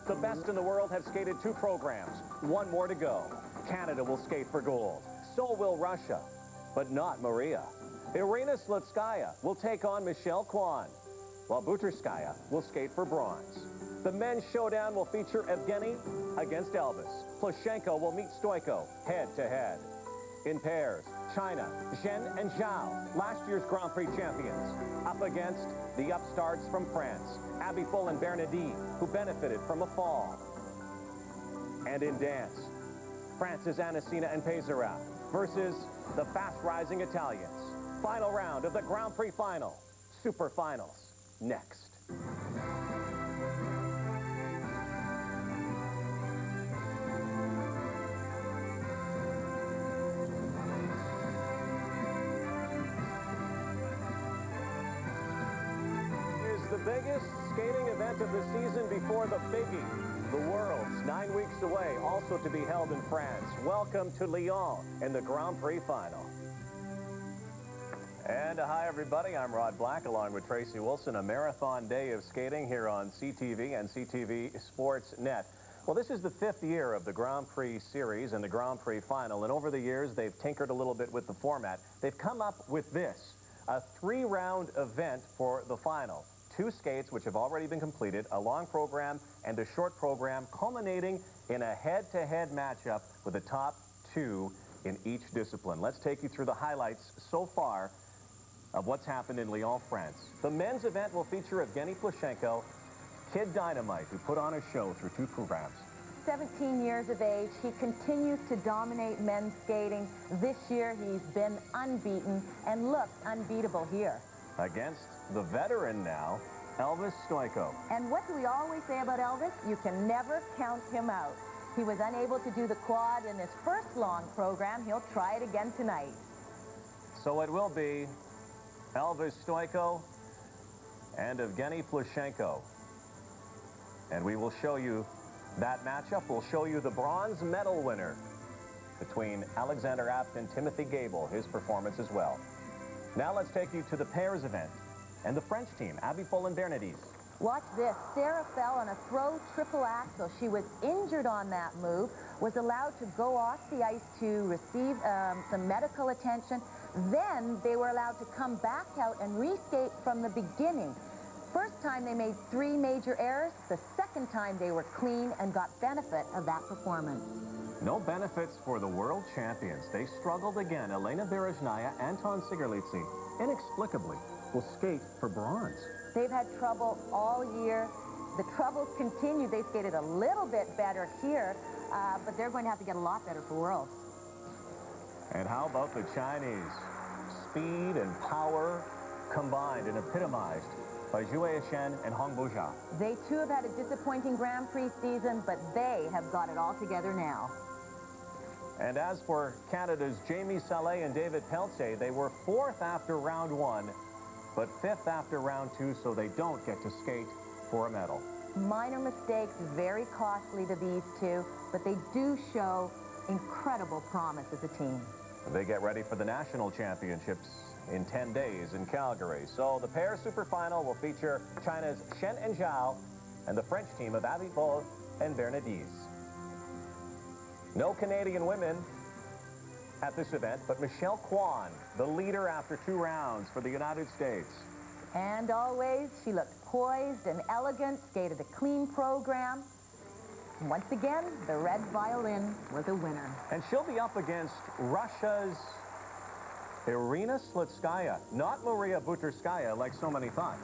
The best in the world have skated 2 programs. 1 more to go. Canada will skate for gold. So will Russia, but not Maria. Irina Slutskaya will take on Michelle Kwan, while Buterskaya will skate for bronze. The men's showdown will feature Evgeny against Elvis. Plushenko will meet Stoiko head-to-head. In pairs, China, Zhen and Zhao, last year's Grand Prix champions, up against the upstarts from France, Abifol and Bernardi, who benefited from a fall. And in dance, France's Anasina and Pesera versus the fast-rising Italians. Final round of the Grand Prix final. Super finals next. The biggest skating event of the season before the biggie, the Worlds, 9 weeks away, also to be held in France. Welcome to Lyon in the Grand Prix final. And hi everybody, I'm Rod Black along with Tracy Wilson. A marathon day of skating here on CTV and CTV Sports Net. Well, this is the 5th year of the Grand Prix series and the Grand Prix final, and over the years they've tinkered a little bit with the format. They've come up with this, a 3-round event for the final. 2 skates which have already been completed, a long program and a short program, culminating in a head-to-head matchup with the top 2 in each discipline. Let's take you through the highlights so far of what's happened in Lyon, France. The men's event will feature Evgeny Plushenko, Kid Dynamite, who put on a show through 2 programs. 17 years of age, he continues to dominate men's skating. This year he's been unbeaten and looks unbeatable here. Against the veteran now, Elvis Stoiko. And what do we always say about Elvis? You can never count him out. He was unable to do the quad in his first long program. He'll try it again tonight. So it will be Elvis Stoiko and Evgeny Plushenko. And we will show you that matchup. We'll show you the bronze medal winner between Alexander Abt and Timothy Gable, his performance as well. Now let's take you to the pairs event and the French team, Abifol and Bernardi. Watch this. Sarah fell on a throw triple axel. She was injured on that move, was allowed to go off the ice to receive some medical attention. Then they were allowed to come back out and reskate from the beginning. First time they made 3 major errors. The second time they were clean and got benefit of that performance. No benefits for the world champions. They struggled again. Elena Berezhnaya, Anton Sigerlitzy, inexplicably, will skate for bronze. They've had trouble all year. The troubles continue. They skated a little bit better here, but they're going to have to get a lot better for Worlds. And how about the Chinese? Speed and power combined and epitomized by Zhu Shen and Hong Bujia. They too have had a disappointing Grand Prix season, but they have got it all together now. And as for Canada's Jamie Salé and David Pelletier, they were 4th after round 1, but 5th after round 2, so they don't get to skate for a medal. Minor mistakes, very costly to these 2, but they do show incredible promise as a team. They get ready for the national championships in 10 days in Calgary. So the pair super final will feature China's Shen and Zhao and the French team of Abifol and Bernardi. No Canadian women at this event, but Michelle Kwan, the leader after 2 rounds for the United States. And always, she looked poised and elegant, skated a clean program. And once again, the red violin was a winner. And she'll be up against Russia's Irina Slutskaya, not Maria Buterskaya like so many thought.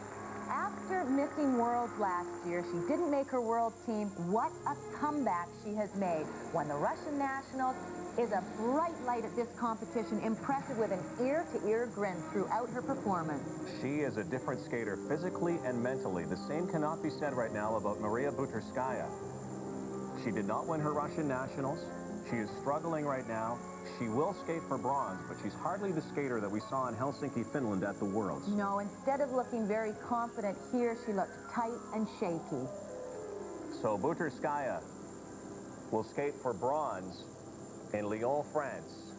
After missing Worlds last year, she didn't make her World team. What a comeback she has made. Won the Russian Nationals, is a bright light at this competition, impressive with an ear-to-ear grin throughout her performance. She is a different skater physically and mentally. The same cannot be said right now about Maria Buterskaya. She did not win her Russian Nationals. She is struggling right now. She will skate for bronze, but she's hardly the skater that we saw in Helsinki, Finland at the Worlds. No, instead of looking very confident here, she looked tight and shaky. So Buterskaya will skate for bronze in Lyon, France.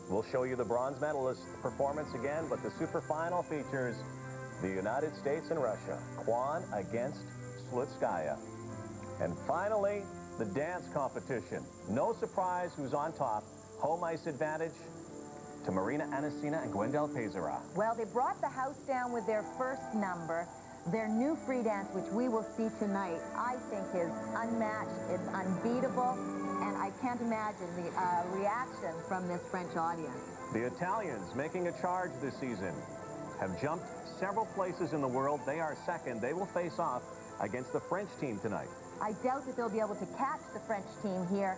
We'll show you the bronze medalist performance again, but the super final features the United States and Russia. Kwan against Slutskaya. And finally, the dance competition. No surprise who's on top. Home ice advantage to Marina Anasina and Gwendal Pezera. Well, they brought the house down with their first number. Their new free dance, which we will see tonight, I think is unmatched, it's unbeatable, and I can't imagine the reaction from this French audience. The Italians, making a charge this season, have jumped several places in the world. They are second. They will face off against the French team tonight. I doubt that they'll be able to catch the French team here.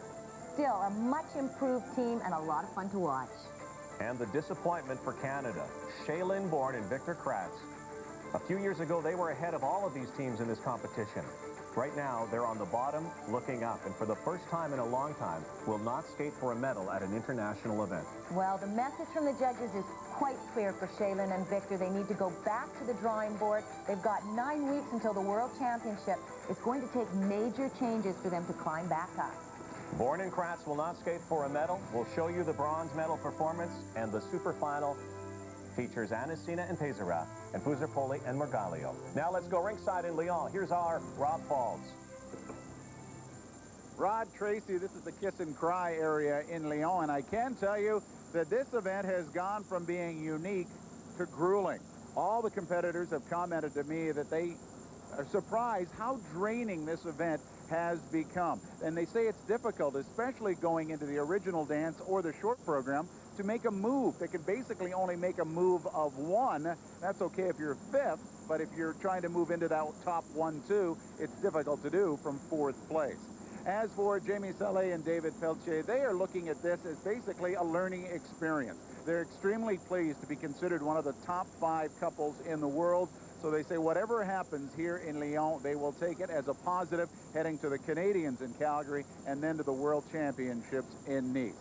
Still, a much improved team and a lot of fun to watch. And the disappointment for Canada, Shailene Bourne and Victor Kratz. A few years ago, they were ahead of all of these teams in this competition. Right now, they're on the bottom, looking up, and for the first time in a long time, will not skate for a medal at an international event. Well, the message from the judges is quite clear for Shailene and Victor. They need to go back to the drawing board. They've got 9 weeks until the World Championship. It's going to take major changes for them to climb back up. Bourne and Kratz will not skate for a medal. We'll show you the bronze medal performance, and the super final features Anasina and Pezera and Fusarpoli and Margalio. Now let's go ringside in Lyon. Here's our Rob Falls. Rod Tracy, this is the Kiss and Cry area in Lyon, and I can tell you that this event has gone from being unique to grueling. All the competitors have commented to me that they are surprised how draining this event has become. And they say it's difficult, especially going into the original dance or the short program, to make a move. They can basically only make a move of one. That's okay if you're fifth, but if you're trying to move into that top 1-2, it's difficult to do from fourth place. As for Jamie Salé and David Pelletier, they are looking at this as basically a learning experience. They're extremely pleased to be considered one of the top 5 couples in the world. So they say whatever happens here in Lyon, they will take it as a positive, heading to the Canadians in Calgary and then to the World Championships in Nice.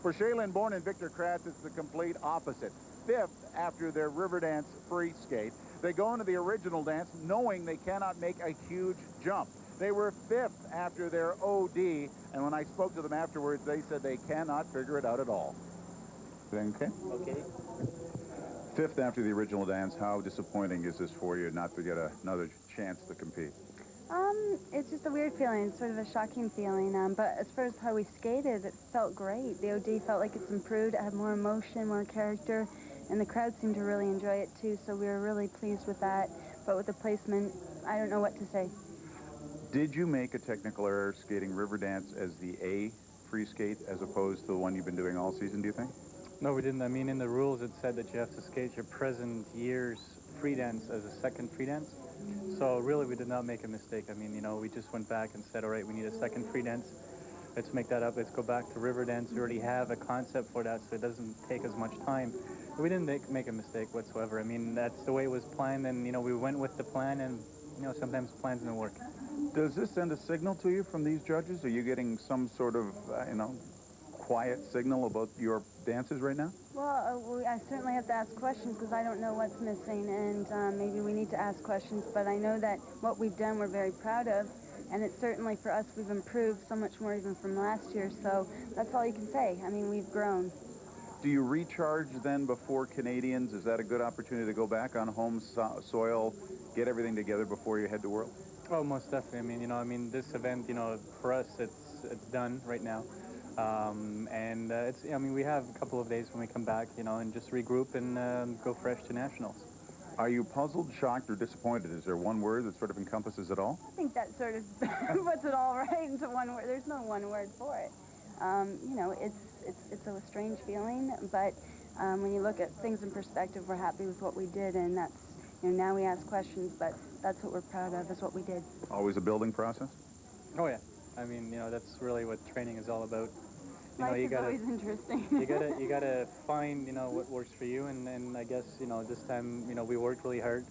For Shailene Bourne and Victor Kratz, it's the complete opposite. Fifth after their Riverdance free skate. They go into the original dance knowing they cannot make a huge jump. They were fifth after their OD, and when I spoke to them afterwards, they said they cannot figure it out at all. Okay? Okay. Fifth after the original dance, how disappointing is this for you not to get another chance to compete? It's just a weird feeling, sort of a shocking feeling, but as far as how we skated, it felt great. The OD felt like it's improved. It had more emotion, more character, and the crowd seemed to really enjoy it too, so we were really pleased with that. But with the placement, I don't know what to say. Did you make a technical error skating Riverdance as the A free skate as opposed to the one you've been doing all season, do you think? No, we didn't. I mean, in the rules, it said that you have to skate your present year's free dance as a second free dance. So really, we did not make a mistake. I mean, you know, we just went back and said, all right, we need a second free dance. Let's make that up. Let's go back to river dance. We already have a concept for that, so it doesn't take as much time. We didn't make a mistake whatsoever. I mean, that's the way it was planned, and, you know, we went with the plan, and, you know, sometimes plans don't work. Does this send a signal to you from these judges? Are you getting some sort of, you know, quiet signal about your dances right now? Well, I certainly have to ask questions because I don't know what's missing, and maybe we need to ask questions, but I know that what we've done we're very proud of, and it's certainly for us we've improved so much more even from last year, so that's all you can say. I mean, we've grown. Do you recharge then before Canadians? Is that a good opportunity to go back on home soil, get everything together before you head to World? Oh, most definitely. I mean, this event, you know, for us, it's done right now. I mean, we have a couple of days when we come back, you know, and just regroup and go fresh to nationals. Are you puzzled, shocked, or disappointed? Is there one word that sort of encompasses it all? I think that sort of puts it all right into one word. There's no one word for it. You know, it's a strange feeling, but when you look at things in perspective, we're happy with what we did, and that's, you know, now we ask questions, but that's what we're proud of, is what we did. Always a building process? Oh, yeah. I mean, you know, that's really what training is all about. You know, Life is always interesting. you gotta find, you know, what works for you, and I guess, you know, this time, you know, we worked really hard,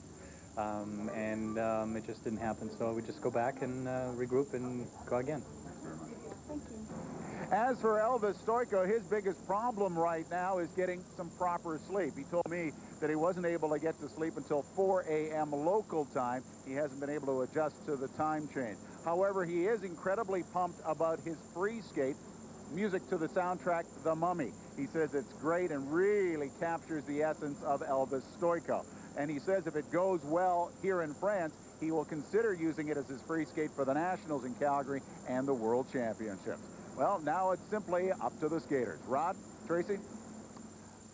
it just didn't happen. So we just go back and regroup and go again. Thank you. As for Elvis Stojko, his biggest problem right now is getting some proper sleep. He told me that he wasn't able to get to sleep until 4 a.m. local time. He hasn't been able to adjust to the time change. However, he is incredibly pumped about his free skate, music to the soundtrack, The Mummy. He says it's great and really captures the essence of Elvis Stojko. And he says if it goes well here in France, he will consider using it as his free skate for the Nationals in Calgary and the World Championships. Well, now it's simply up to the skaters. Rod, Tracy?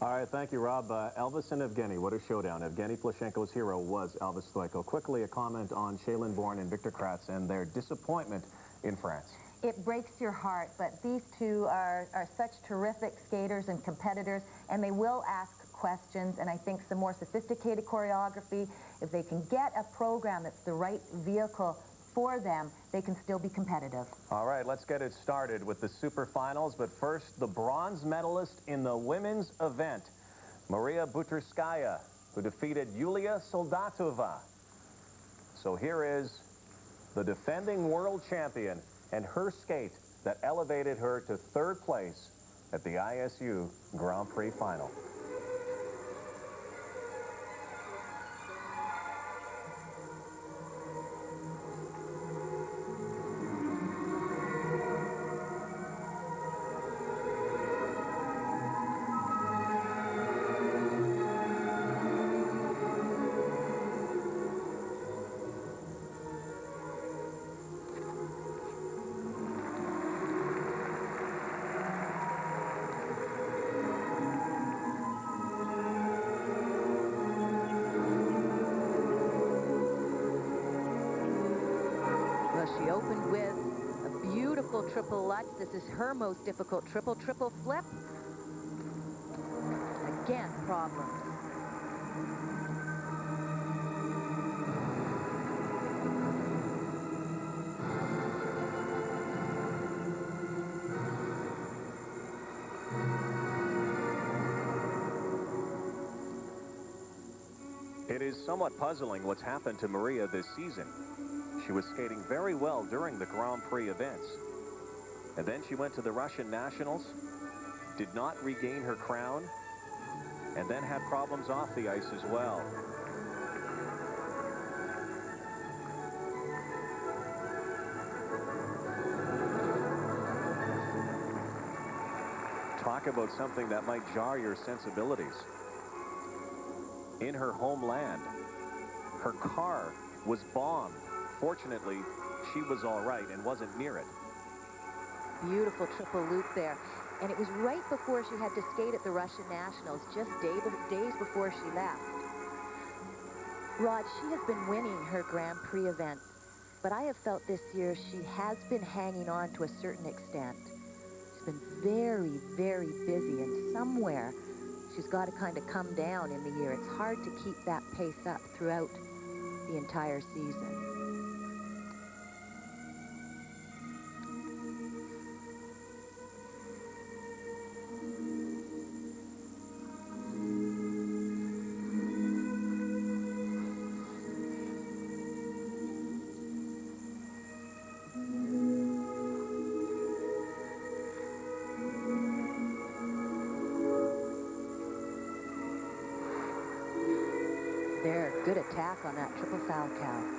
All right, thank you, Rob. Elvis and Evgeny, what a showdown. Evgeny Plushenko's hero was Elvis Stoico. Quickly, a comment on Shaylin Bourne and Victor Kratz and their disappointment in France. It breaks your heart, but these two are such terrific skaters and competitors, and they will ask questions, and I think some more sophisticated choreography, if they can get a program that's the right vehicle for them, they can still be competitive. All right, let's get it started with the super finals, but first, the bronze medalist in the women's event, Maria Butrskaya, who defeated Yulia Soldatova. So here is the defending world champion and her skate that elevated her to third place at the ISU Grand Prix final. She opened with a beautiful triple lutz. This is her most difficult triple flip. Again, problems. It is somewhat puzzling what's happened to Maria this season. She was skating very well during the Grand Prix events. And then she went to the Russian Nationals, did not regain her crown, and then had problems off the ice as well. Talk about something that might jar your sensibilities. In her homeland, her car was bombed. Fortunately, she was all right and wasn't near it. Beautiful triple loop there. And it was right before she had to skate at the Russian Nationals, just days before she left. Rod, she has been winning her Grand Prix events, but I have felt this year she has been hanging on to a certain extent. She's been very, very busy, and somewhere she's got to kind of come down in the year. It's hard to keep that pace up throughout the entire season. There, good attack on that triple foul cow.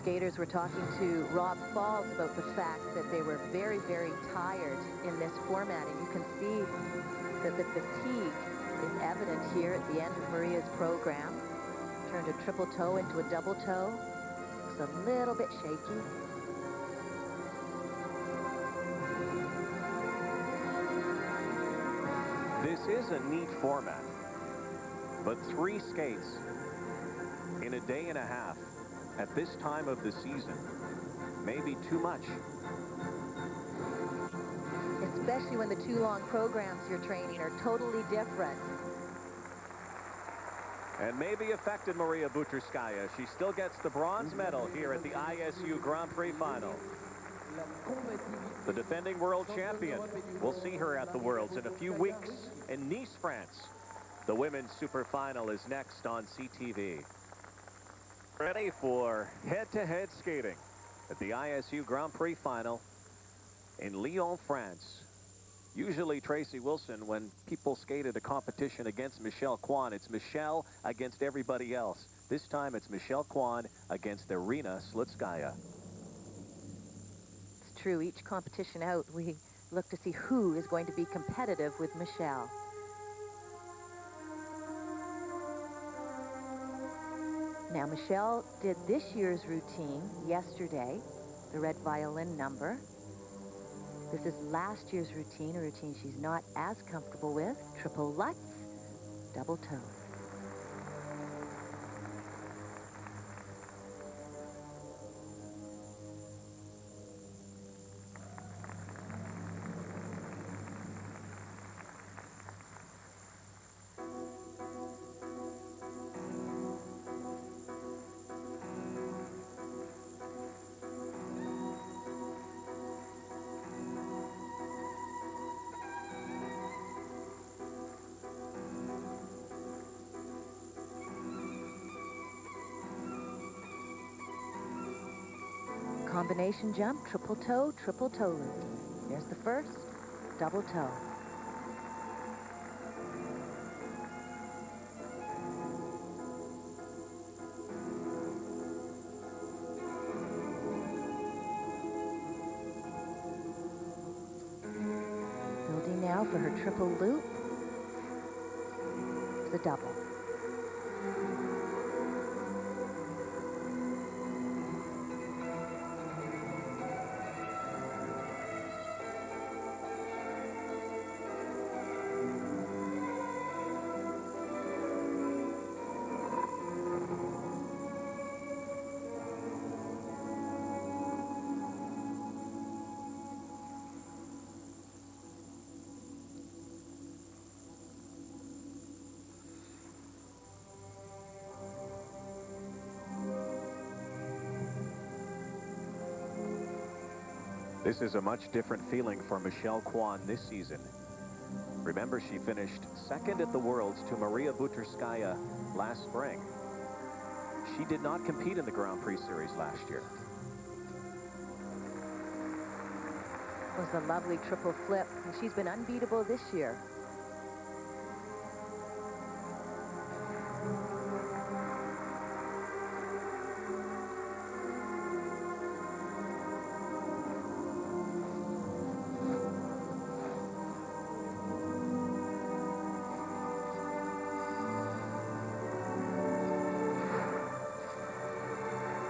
Skaters were talking to Rob Falls about the fact that they were very, very tired in this format, and you can see that the fatigue is evident here at the end of Maria's program. Turned a triple toe into a double toe. Looks a little bit shaky. This is a neat format, but 3 skates in a day and a half at this time of the season may be too much. Especially when the 2 long programs you're training are totally different. And maybe affected Maria Butrskaya. She still gets the bronze medal here at the ISU Grand Prix final. The defending world champion. We'll see her at the Worlds in a few weeks in Nice, France. The women's super final is next on CTV. Ready for head-to-head skating at the ISU Grand Prix final in Lyon, France. Usually, Tracy Wilson, when people skated a competition against Michelle Kwan, it's Michelle against everybody else. This time, it's Michelle Kwan against Irina Slutskaya. It's true. Each competition out, we look to see who is going to be competitive with Michelle. Now, Michelle did this year's routine yesterday, the red violin number. This is last year's routine, a routine she's not as comfortable with. Triple Lutz, double toe. Combination jump, triple toe loop. Here's the first, double toe. Building now for her triple loop. The double. This is a much different feeling for Michelle Kwan this season. Remember, she finished second at the Worlds to Maria Butrskaya last spring. She did not compete in the Grand Prix Series last year. It was a lovely triple flip, and she's been unbeatable this year.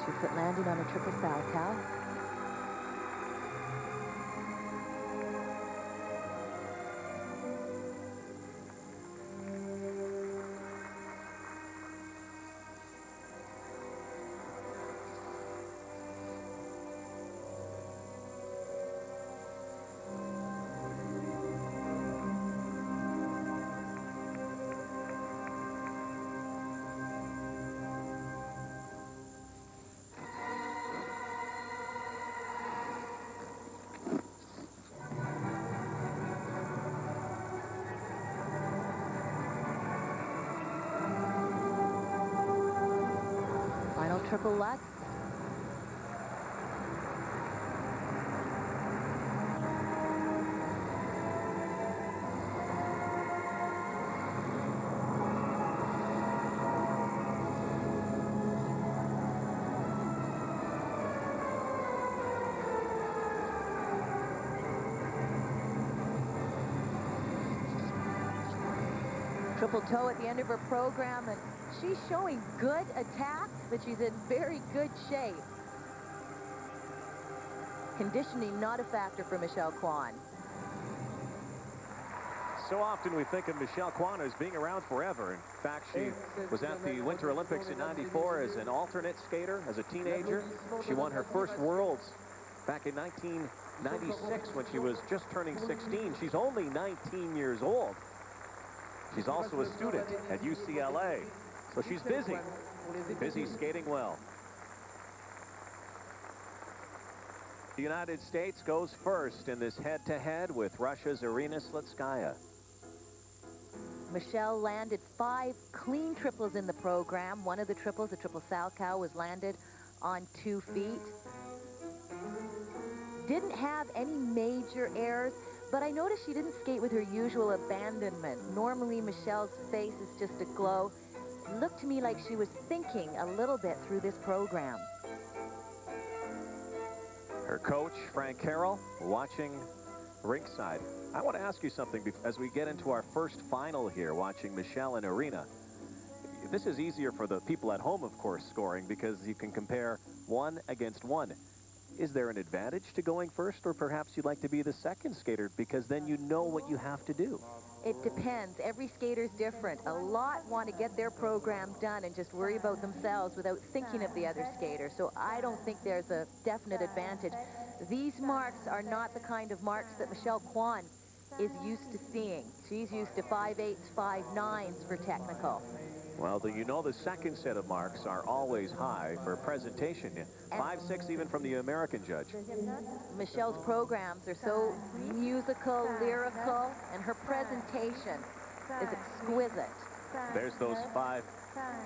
Two-foot landing on a triple salchow. Triple Lutz. Triple toe at the end of her program, and she's showing good attack, but she's in very good shape. Conditioning not a factor for Michelle Kwan. So often we think of Michelle Kwan as being around forever. In fact, she was at the Winter Olympics in '94 as an alternate skater, as a teenager. She won her first Worlds back in 1996 when she was just turning 16. She's only 19 years old. She's also a student at UCLA. So So she's busy skating well. The United States goes first in this head-to-head with Russia's Irina Slutskaya. Michelle landed 5 clean triples in the program. One of the triples, the triple Salchow, was landed on 2 feet. Didn't have any major errors, but I noticed she didn't skate with her usual abandonment. Normally, Michelle's face is just aglow. It looked to me like she was thinking a little bit through this program. Her coach, Frank Carroll, watching ringside. I want to ask you something as we get into our first final here, watching Michelle and Irina. This is easier for the people at home, of course, scoring, because you can compare 1 against 1. Is there an advantage to going first, or perhaps you'd like to be the second skater because then you know what you have to do? It depends. Every skater's different. A lot want to get their program done and just worry about themselves without thinking of the other skater. So I don't think there's a definite advantage. These marks are not the kind of marks that Michelle Kwan is used to seeing. She's used to 5.8s, 5.9s for technical. Well, you know the second set of marks are always high for presentation. 5.6 even from the American judge. Michelle's programs are so musical, lyrical, and her presentation is exquisite. There's those 5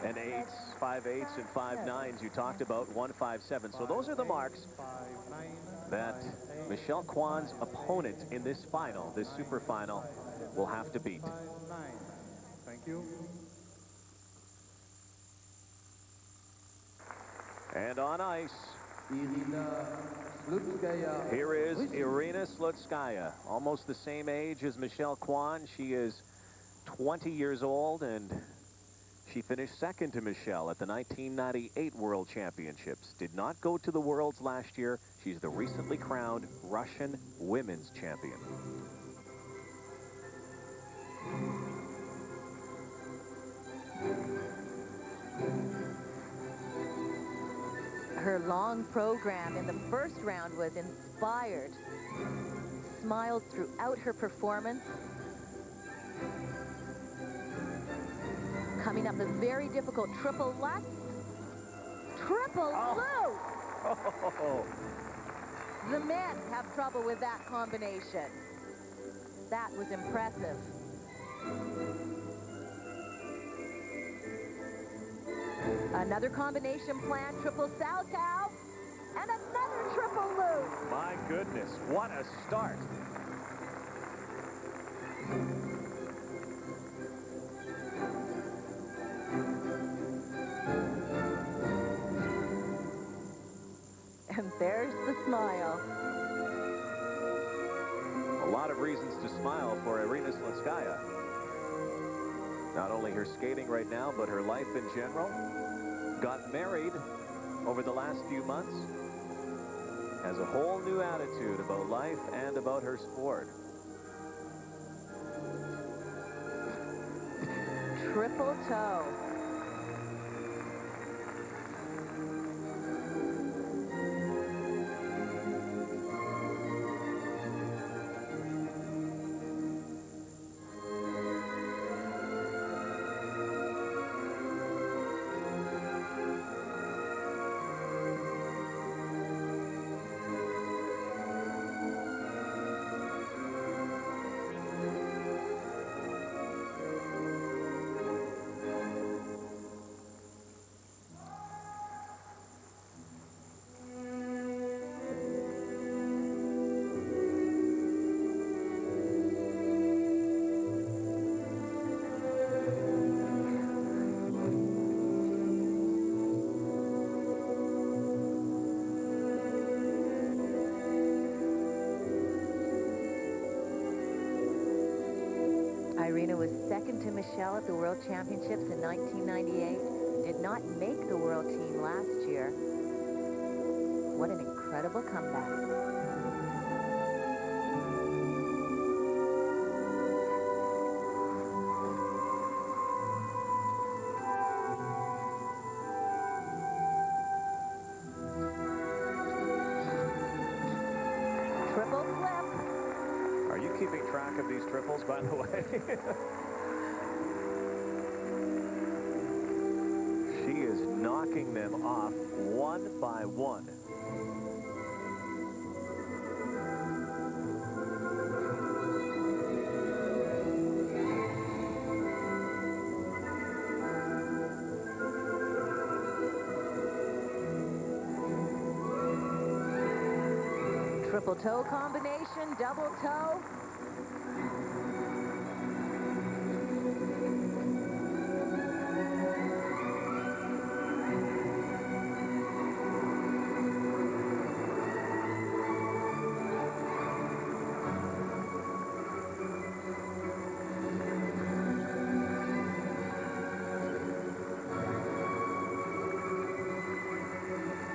and 8s, 5.8s and 5.9s you talked about, 1.57. So those are the marks that Michelle Kwan's opponent in this final, this super final, will have to beat. Thank you. And on ice, here is Irina Slutskaya, almost the same age as Michelle Kwan. She is 20 years old, and she finished second to Michelle at the 1998 World Championships. Did not go to the Worlds last year. She's the recently crowned Russian women's champion. Her long program in the first round was inspired. Smiled throughout her performance. Coming up, a very difficult triple Lutz. Triple Lutz! Oh. The men have trouble with that combination. That was impressive. Another combination plan, triple Salchow, and another triple Lutz. My goodness, what a start. And there's the smile. A lot of reasons to smile for Irina Slutskaya. Not only her skating right now, but her life in general. Got married over the last few months. Has a whole new attitude about life and about her sport. Triple toe. Irina was second to Michelle at the World Championships in 1998. Did not make the world team last year. What an incredible comeback. Triple flip. Are you keeping track of these triples, by the way? knocking them off one by one. Triple toe combination, double toe.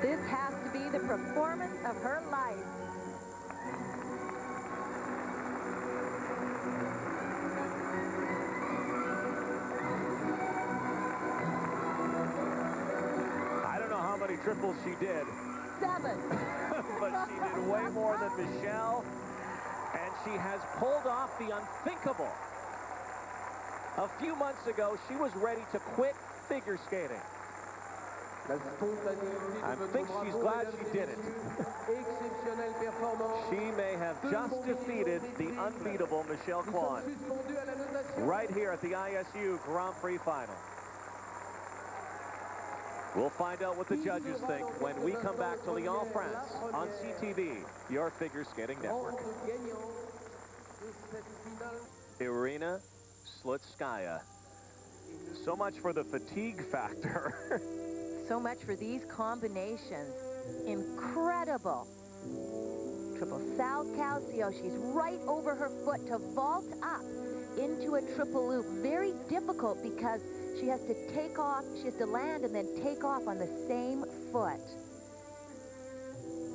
This has to be the performance of her life. I don't know how many triples she did. 7. But she did way more than Michelle, and she has pulled off the unthinkable. A few months ago, she was ready to quit figure skating. I think she's glad she did it. She may have just defeated the unbeatable Michelle Kwan right here at the ISU Grand Prix final. We'll find out what the judges think when we come back to Lyon, France on CTV, your figure skating network. Irina Slutskaya. So much for the fatigue factor. So much for these combinations. Incredible. Triple Sal Calcio. She's right over her foot to vault up into a triple loop. Very difficult because she has to take off, she has to land and then take off on the same foot.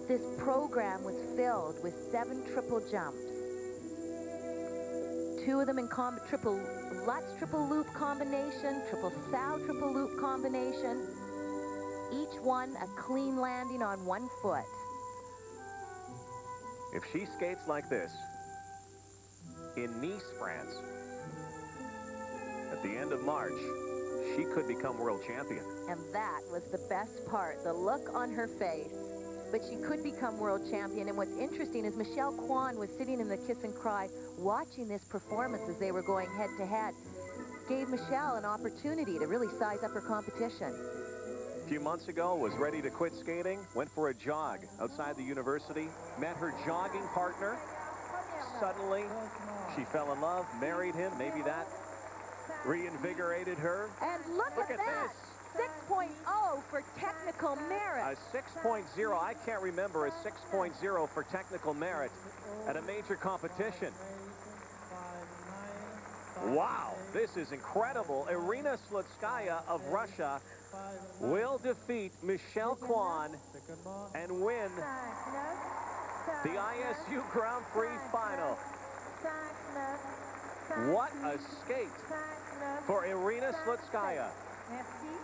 This program was filled with 7 triple jumps. 2 of them in triple Lutz triple loop combination, triple Sal triple loop combination. Each one a clean landing on one foot. If she skates like this in Nice, France, at the end of March, she could become world champion. And that was the best part, the look on her face. But she could become world champion. And what's interesting is Michelle Kwan was sitting in the kiss and cry watching this performance as they were going head to head. Gave Michelle an opportunity to really size up her competition. A few months ago, was ready to quit skating, went for a jog outside the university, met her jogging partner. Suddenly, she fell in love, married him. Maybe that reinvigorated her. And look at that. This. 6.0 for technical merit. A 6.0. I can't remember a 6.0 for technical merit at a major competition. Wow, this is incredible. Irina Slutskaya of Russia will defeat Michelle Kwan and win the ISU Grand Prix final. What a skate for Irina Slutskaya.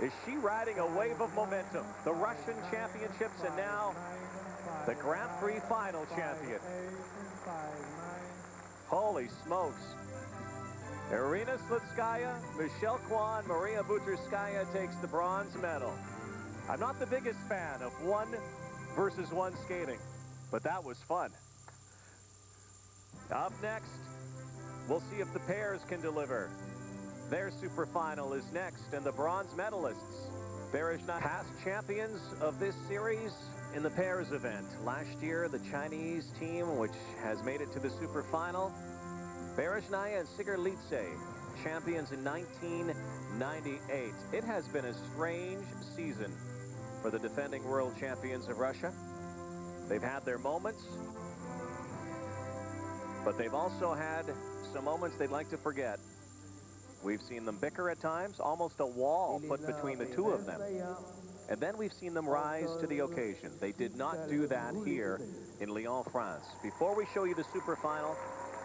Is she riding a wave of momentum? The Russian championships and now the Grand Prix final champion. Holy smokes. Irina Slutskaya, Michelle Kwan, Maria Butrskaya takes the bronze medal. I'm not the biggest fan of 1 versus 1 skating, but that was fun. Up next, we'll see if the pairs can deliver. Their super final is next, and the bronze medalists, past champions of this series in the pairs event. Last year, the Chinese team, which has made it to the super final, Berezhnaya and Sigarlitse, champions in 1998. It has been a strange season for the defending world champions of Russia. They've had their moments, but they've also had some moments they'd like to forget. We've seen them bicker at times, almost a wall put between the two of them. And then we've seen them rise to the occasion. They did not do that here in Lyon, France. Before we show you the super final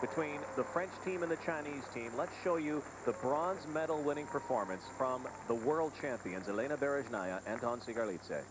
between the French team and the Chinese team, let's show you the bronze medal winning performance from the world champions, Elena Berezhnaya and Anton Sigarlitse.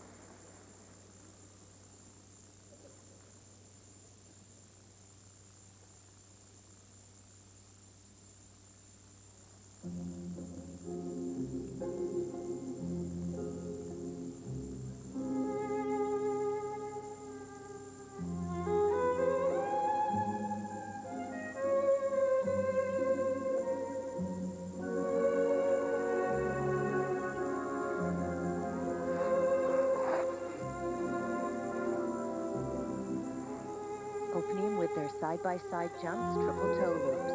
opening with their side-by-side jumps, triple toe loops.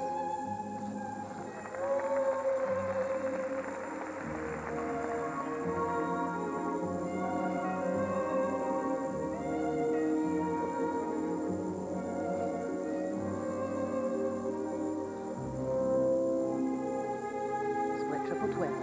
Split triple twist.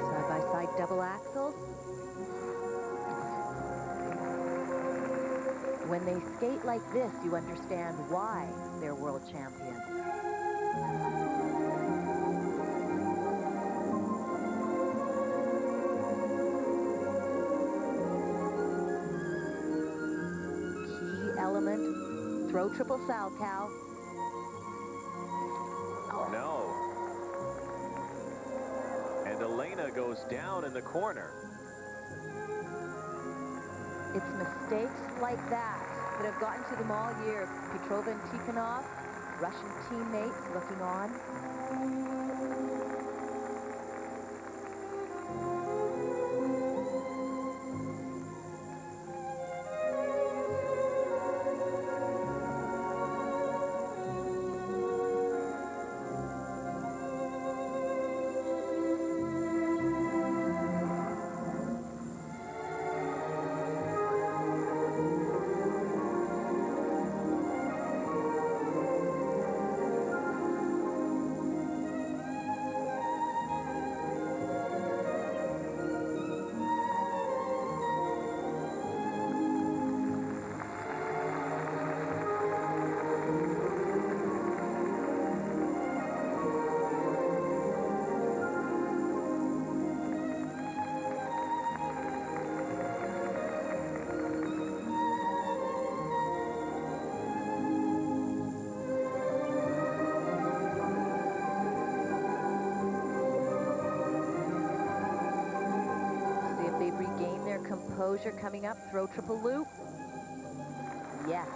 Side-by-side double axels. When they skate like this, you understand why they're world champions. Key element, throw triple Salchow. No. And Elena goes down in the corner. It's mistakes like that that have gotten to them all year. Petrova and Tikhonov, Russian teammates, looking on. Composure coming up, throw triple loop. Yes.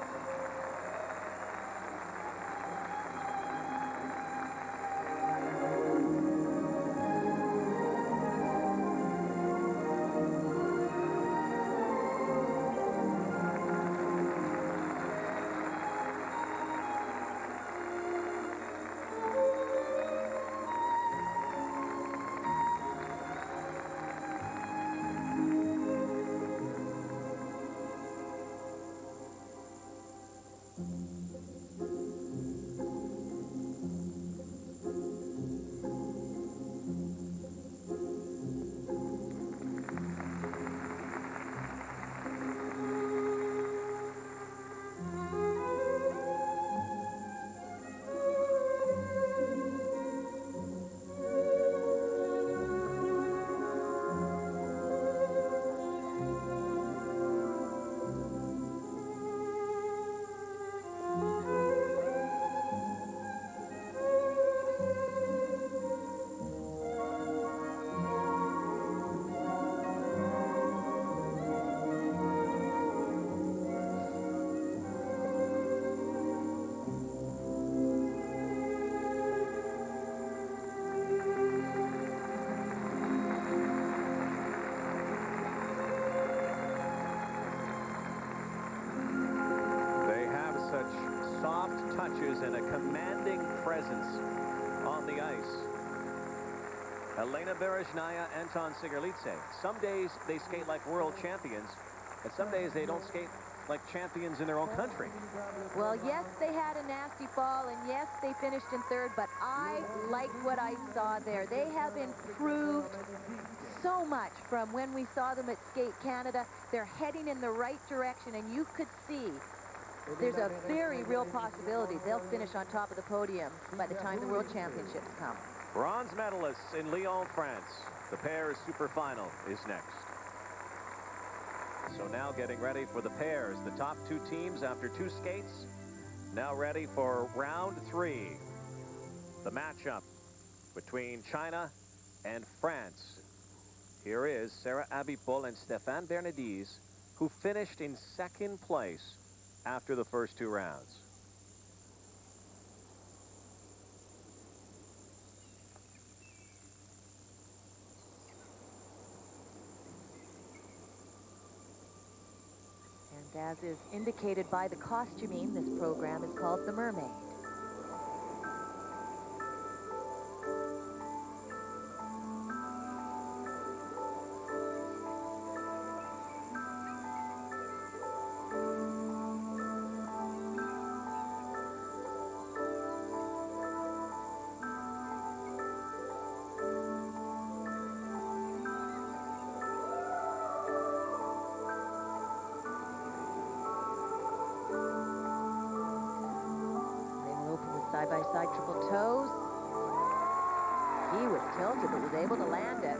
And a commanding presence on the ice. Elena Berezhnaya, Anton Sigerlitse. Some days they skate like world champions, and some days they don't skate like champions in their own country. Well, yes, they had a nasty fall, and yes, they finished in third, but I liked what I saw there. They have improved so much from when we saw them at Skate Canada. They're heading in the right direction, and you could see there's a very real possibility they'll finish on top of the podium by the time the World Championships come. Bronze medalists in Lyon, France. The pairs super final is next. So now getting ready for the pairs. The top two teams after two skates now ready for round 3. The matchup between China and France. Here is Sarah Abitbol and Stéphane Bernardes, who finished in second place after the first two rounds. And as is indicated by the costuming, this program is called The Mermaid. Side-by-side triple toes. He was tilted, but was able to land it.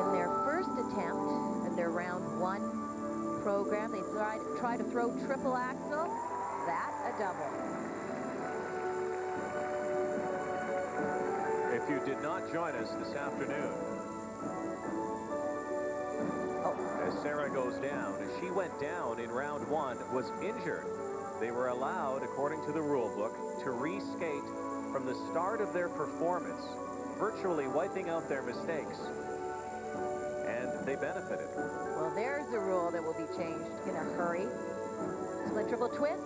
In their first attempt at their round one program, they tried to throw triple axel. That a double. If you did not join us this afternoon, as Sarah goes down, as she went down in round one, was injured, they were allowed, according to the rule book, to reskate from the start of their performance, virtually wiping out their mistakes. And they benefited. Well, there's a rule that will be changed in a hurry. Split triple twist.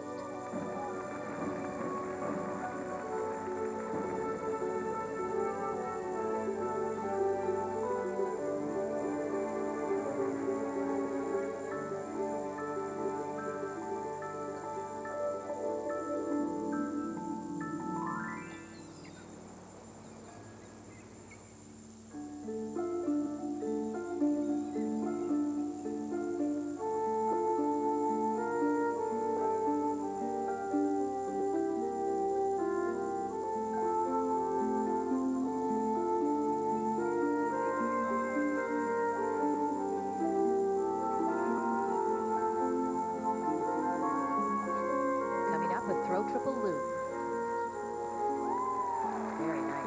Throw triple loop. Very nice.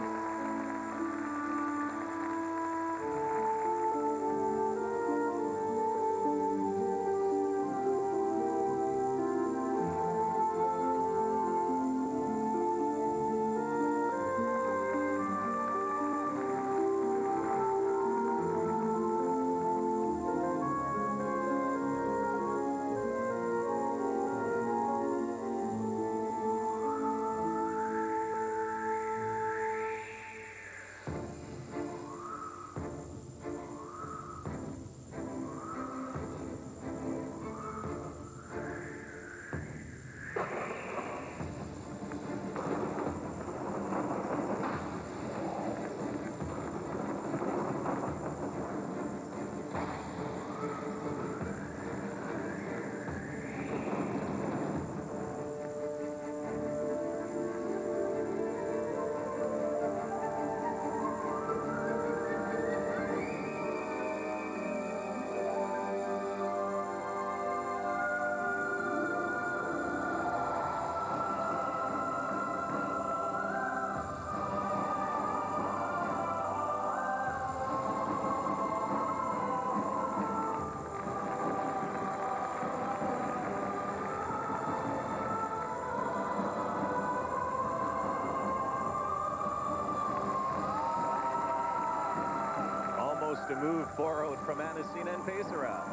A move borrowed from Anacina and Peseral.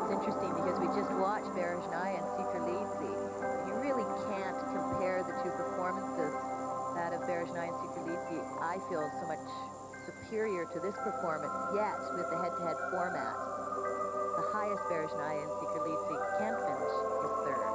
It's interesting because we just watched Berejnaya and Sikralidze. You really can't compare the two performances. That of Berejnaya and Sikralidze, I feel, so much superior to this performance, yet with the head-to-head format, the highest Berejnaya and Sikralidze can finish is third.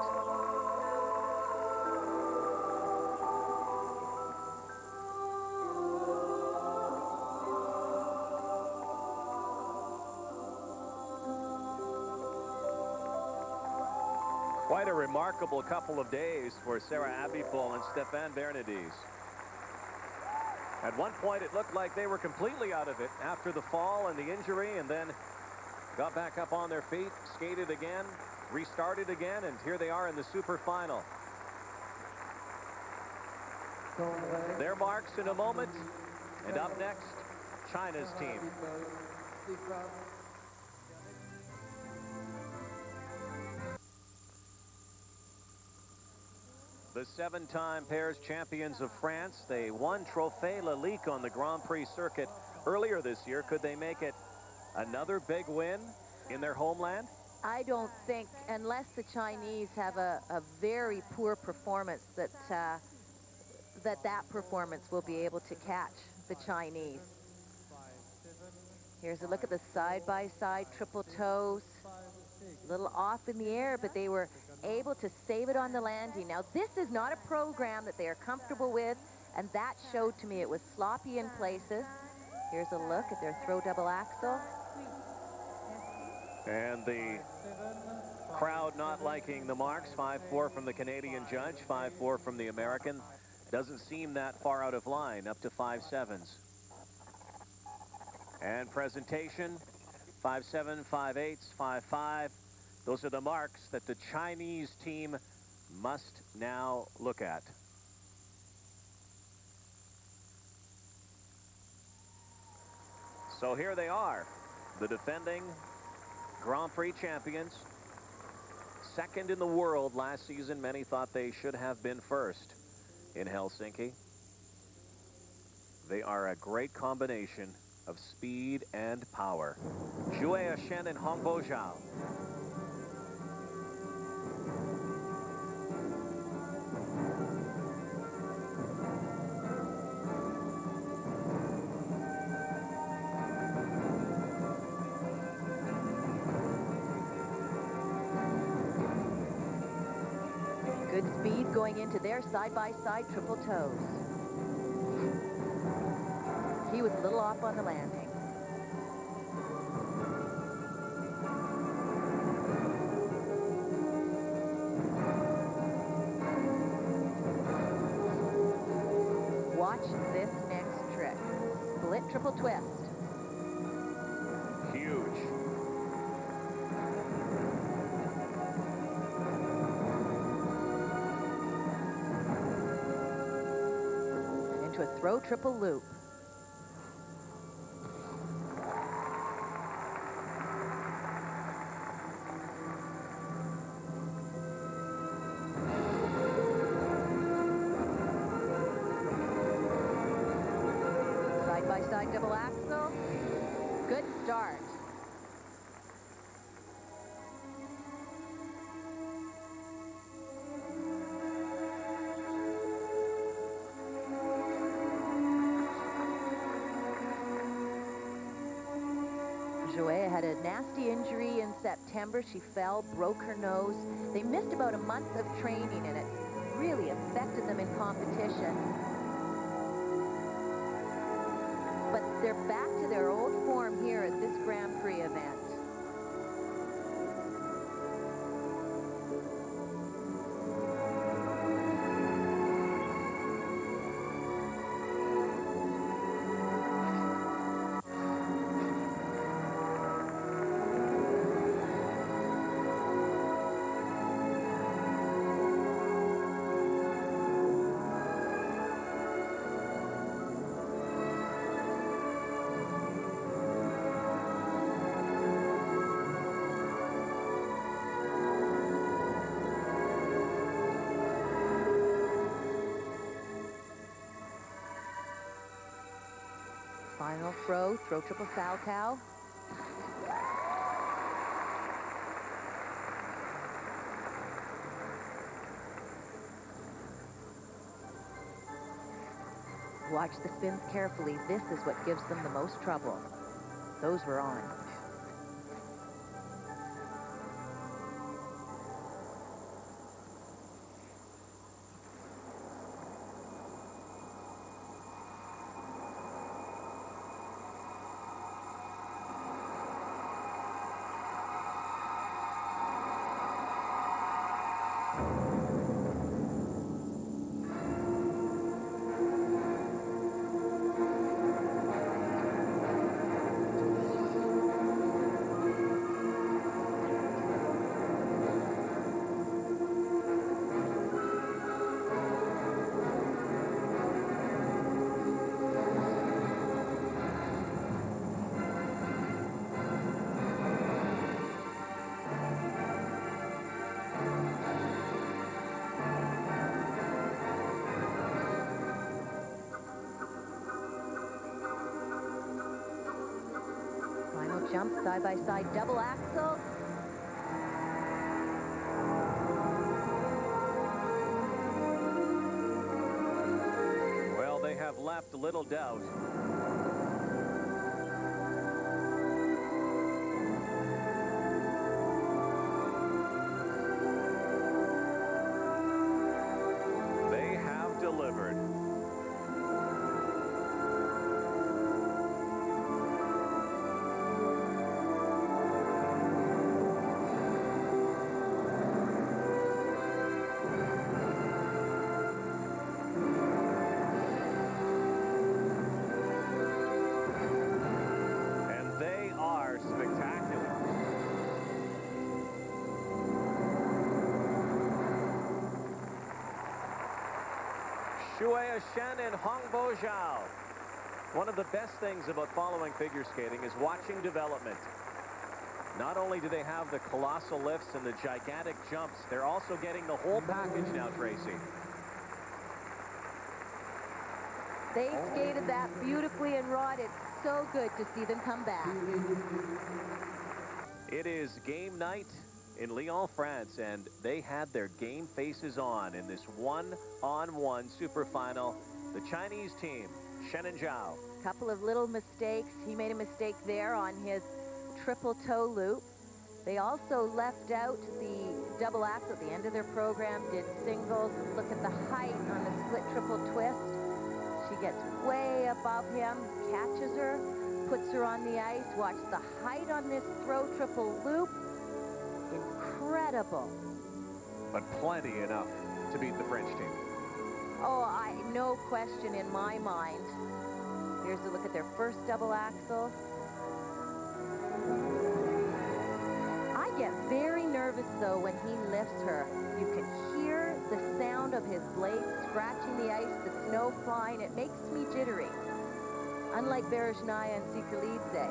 Quite a remarkable couple of days for Sarah Abitbol and Stéphane Bernardes. At one point, it looked like they were completely out of it after the fall and the injury, and then got back up on their feet, skated again, restarted again, and here they are in the super final. Their marks in a moment, and up next, China's team. The 7-time pairs champions of France, they won Trophée La Ligue on the Grand Prix circuit earlier this year. Could they make it another big win in their homeland? I don't think, unless the Chinese have a very poor performance, that performance will be able to catch the Chinese. Here's a look at the side-by-side triple toes. A little off in the air, but they were able to save it on the landing. Now, this is not a program that they are comfortable with, and that showed to me it was sloppy in places. Here's a look at their throw double axel. And the crowd not liking the marks. 5-4 from the Canadian judge, 5-4 from the American. Doesn't seem that far out of line, up to 5-7s. And presentation, 5-7, 5-8, 5-5. Those are the marks that the Chinese team must now look at. So here they are, the defending Grand Prix champions. Second in the world last season. Many thought they should have been first in Helsinki. They are a great combination of speed and power. Zhuai Shen and Hongbo Zhao. Good speed going into their side-by-side triple toes. He was a little off on the landing. Watch this next trick. Split triple twist. Huge. And into a throw triple loop. Side-by-side double axel. Good start. Zhuai had a nasty injury in September. She fell, broke her nose. They missed about a month of training, and it really affected them in competition. But they're back to their old form here at this Grand Prix event. Final throw triple foul cow. Watch the spins carefully. This is what gives them the most trouble. Those were on. jump, side-by-side double axel. Well, they have left little doubt. They have delivered. And they are spectacular. Shuai Shen and Hongbo Zhao. One of the best things about following figure skating is watching development. Not only do they have the colossal lifts and the gigantic jumps, they're also getting the whole package now, Tracy. They skated that beautifully, and Rod, it's so good to see them come back. It is game night in Lyon, France, and they had their game faces on in this one-on-one super final. The Chinese team, Shen and Zhao. Couple of little mistakes. He made a mistake there on his triple toe loop. They also left out the double axel at the end of their program, did singles. Look at the height on the split triple twist. She gets way above him, catches her, puts her on the ice. Watch the height on this throw triple loop. Incredible. But plenty enough to beat the French team. Oh, no question in my mind. Here's a look at their first double axel. I get very nervous, though, when he lifts her. You can hear the sound of his blades scratching the ice, the snow flying. It makes me jittery. Unlike Berezhnaya and Sikalidze,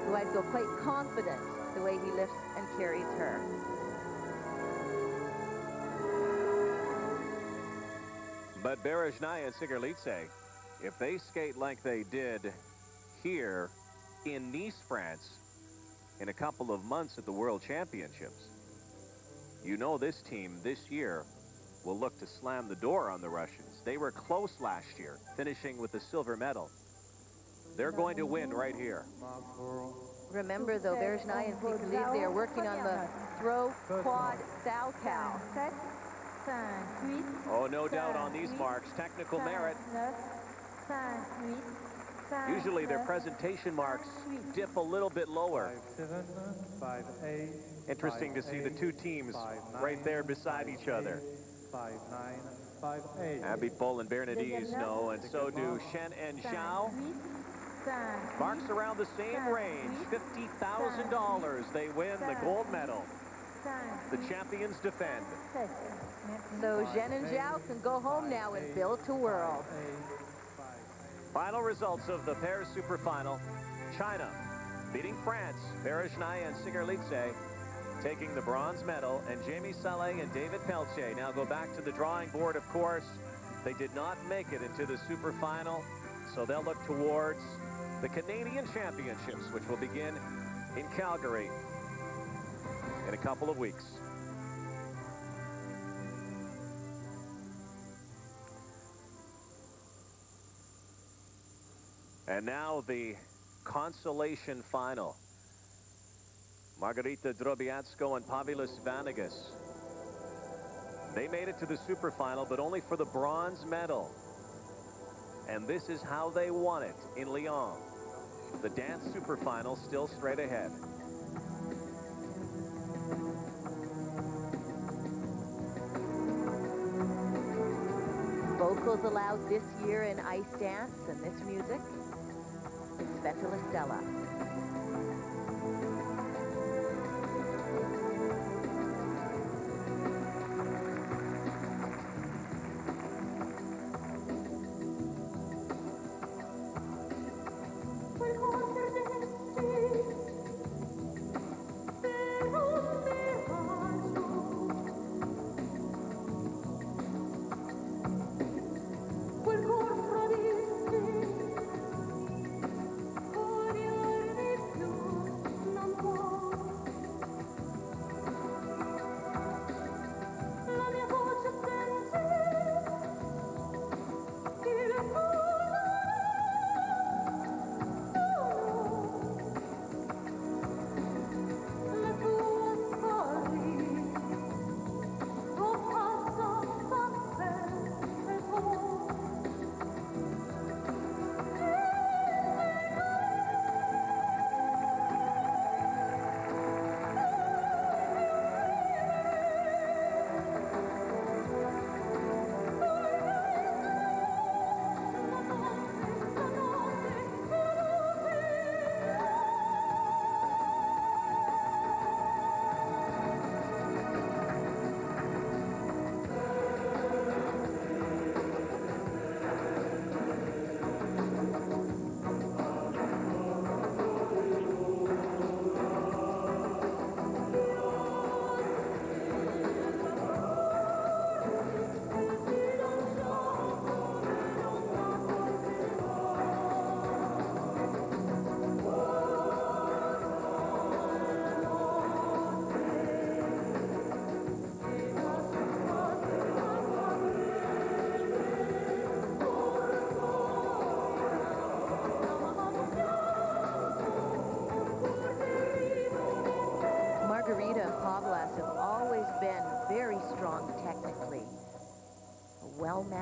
who I'd go quite confident the way he lifts and carries her. But Berezhnaya and Sikalidze, if they skate like they did here in Nice, France, in a couple of months at the World Championships, you know this team this year will look to slam the door on the Russians. They were close last year, finishing with the silver medal. They're going to win right here. Remember, though, Berezhnaya and Sikalidze are working on the throw quad Salchow. Oh, no doubt on these marks. Technical merit. Usually their presentation marks dip a little bit lower. 5-7, 5-8. Interesting to see the two teams right there beside each other. 5-9, 5-8. Abby Bull and Bernadise know, and so do Shen and Zhao. Marks around the same range, $50,000. They win the gold medal. The champions defend. So Shen and Zhao can go home now and build to world. Final results of the pairs super final. China beating France. Berezhnaya and Sikalidze taking the bronze medal, and Jamie Saleh and David Pelletier now go back to the drawing board. Of course, they did not make it into the super final, so they'll look towards the Canadian Championships, which will begin in Calgary in a couple of weeks. And now the consolation final. Margarita Drobiatsko and Pavelis Vanagas. They made it to the super final, but only for the bronze medal. And this is how they won it in Lyon. The dance super final still straight ahead. Vocals allowed this year in ice dance, and this music is Sveta Listella.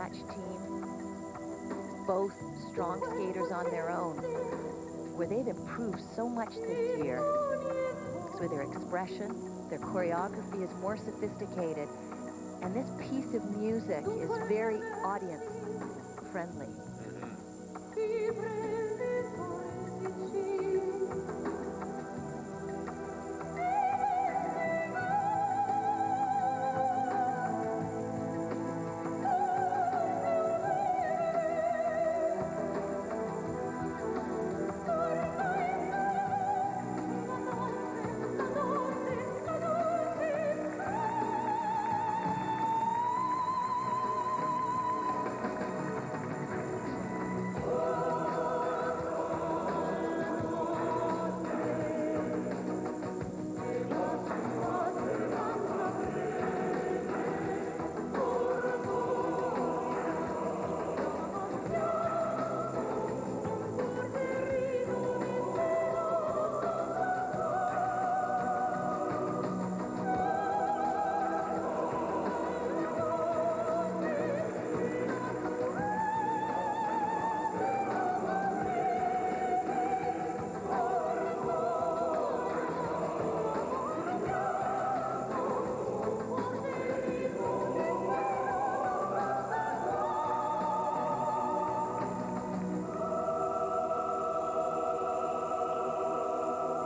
match team, both strong skaters on their own, where they've improved so much this year. So their expression, their choreography is more sophisticated, and this piece of music is very audience friendly.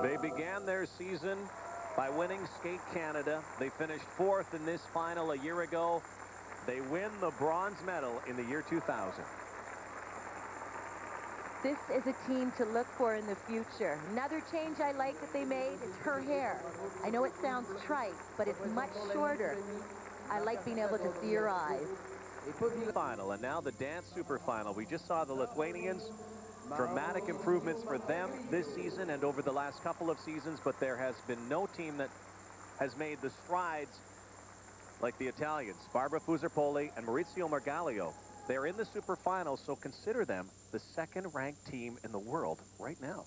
They began their season by winning Skate Canada. They finished 4th in this final a year ago. They win the bronze medal in the year 2000. This is a team to look for in the future. Another change I like that they made is her hair. I know it sounds trite, but it's much shorter. I like being able to see her eyes. Final, and now the dance super final. We just saw the Lithuanians. Dramatic improvements for them this season and over the last couple of seasons, but there has been no team that has made the strides like the Italians. Barbara Fuserpoli and Maurizio Margalio. They're in the super final, so consider them the second-ranked team in the world right now.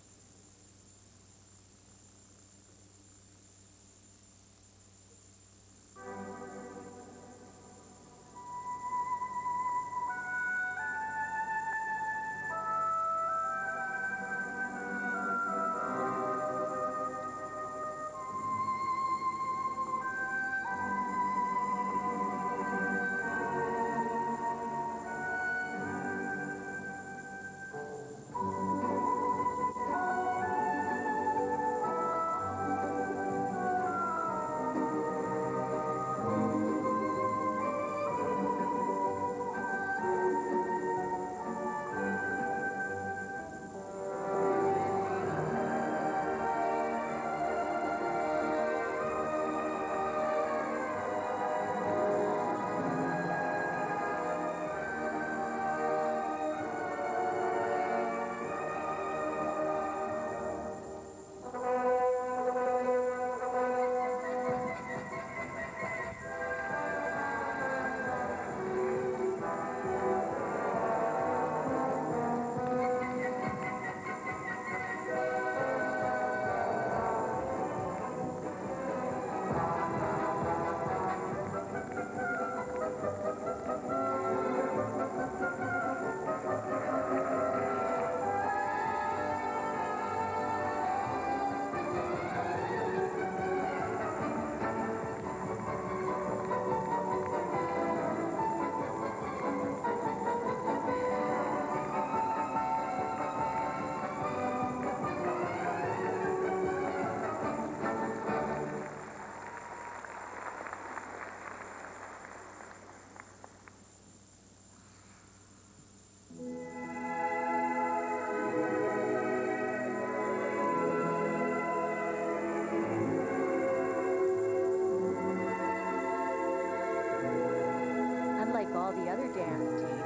Unlike all the other dance teams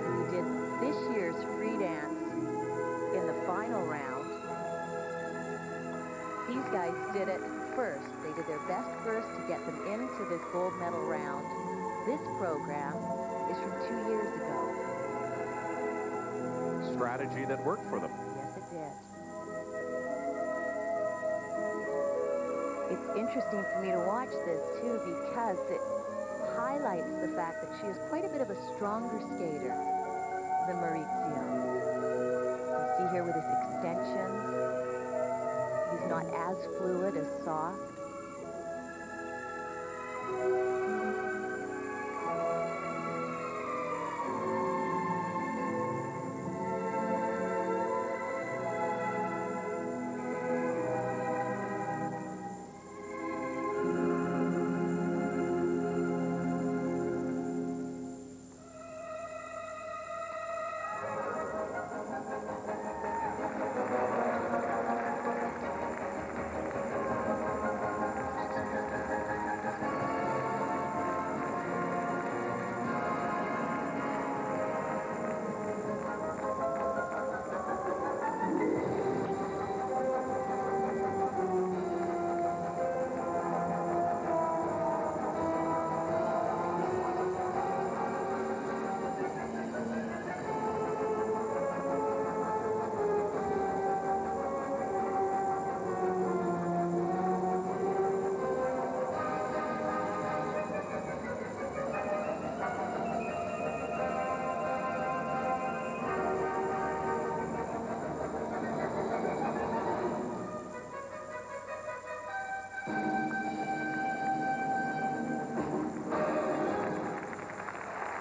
who did this year's free dance in the final round, these guys did it first. They did their best first to get them into this gold medal round. This program is from 2 years ago. Strategy that worked for them. Yes, it did. It's interesting for me to watch this, too, because it highlights highlights the fact that she is quite a bit of a stronger skater than Maurizio. You see here with his extensions, he's not as fluid, as soft.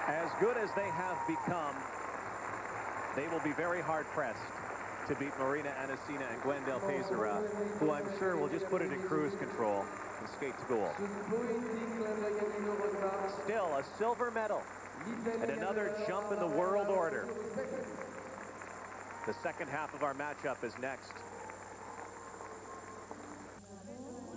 As good as they have become, they will be very hard-pressed to beat Marina Anasina and Gwendal Pesera, who I'm sure will just put it in cruise control and skate to goal. Still, a silver medal and another jump in the world order. The second half of our matchup is next.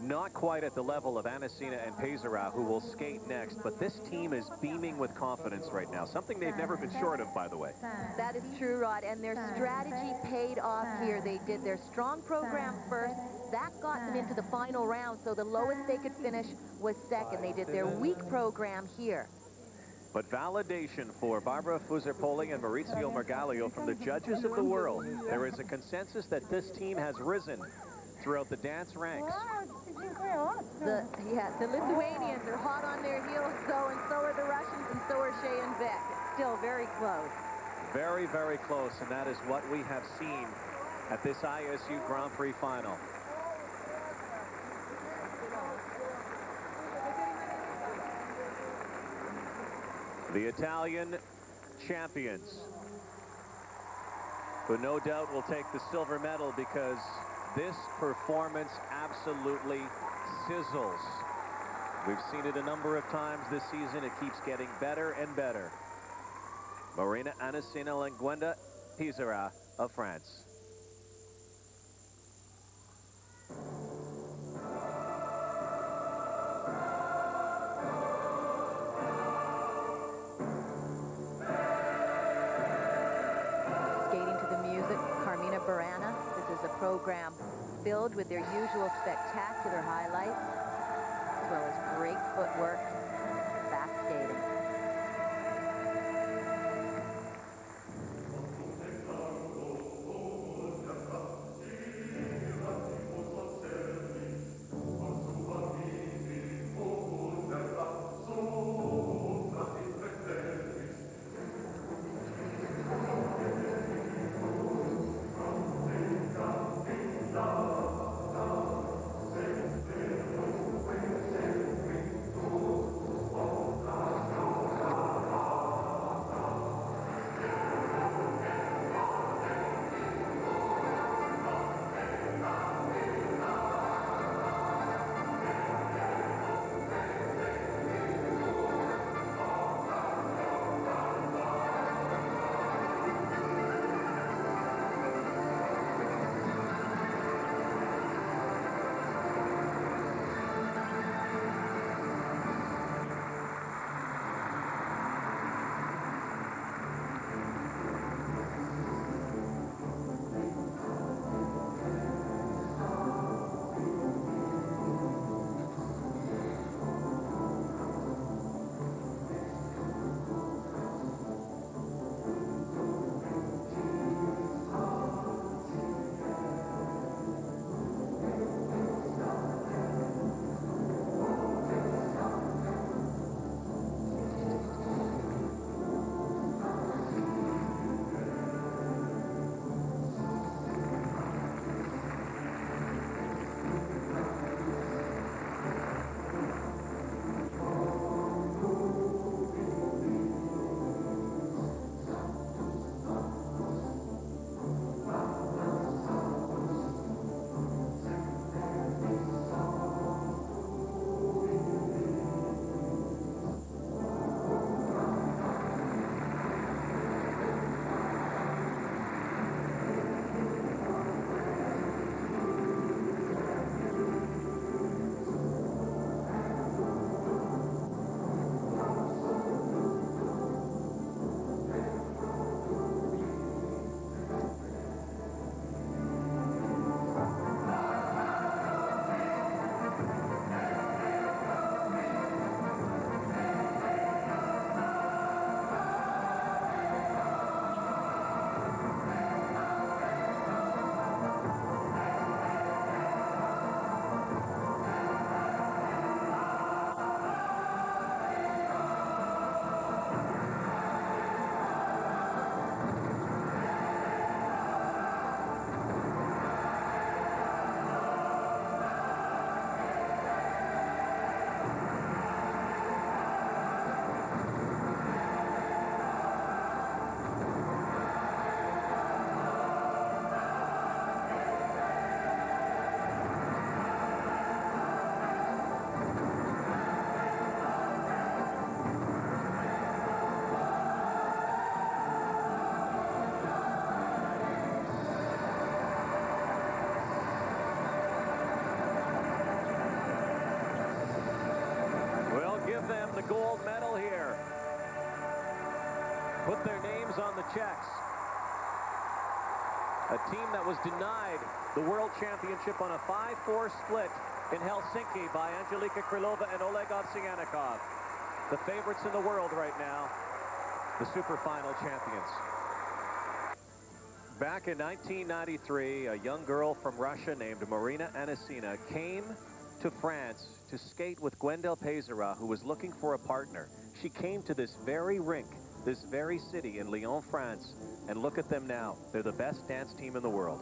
Not quite at the level of Anasina and Pesera, who will skate next, but this team is beaming with confidence right now, something they've never been short of, by the way. That is true, Rod, and their strategy paid off here. They did their strong program first. That got them into the final round, so the lowest they could finish was second. They did their weak program here. But validation for Barbara Fuser-Poling and Maurizio Margaglio from the judges of the world. There is a consensus that this team has risen throughout the dance ranks. The Lithuanians are hot on their heels, though, and so are the Russians, and so are Shea and Vic. It's still very close. Very, very close, and that is what we have seen at this ISU Grand Prix final. The Italian champions, who no doubt will take the silver medal because this performance absolutely sizzles. We've seen it a number of times this season. It keeps getting better and better. Marina Anasina and Gwendal Pesera of France. Skating to the music, Carmina Burana. This is a program filled with their usual spectacular highlights, as well as great footwork, fast skating. names on the checks. A team that was denied the World Championship on a 5-4 split in Helsinki by Angelika Krylova and Oleg Ovsyannikov. The favorites in the world right now, the super final champions. Back in 1993, a young girl from Russia named Marina Anisina came to France to skate with Gwendal Pesera, who was looking for a partner. She came to this very rink, this very city in Lyon, France, and look at them now. They're the best dance team in the world.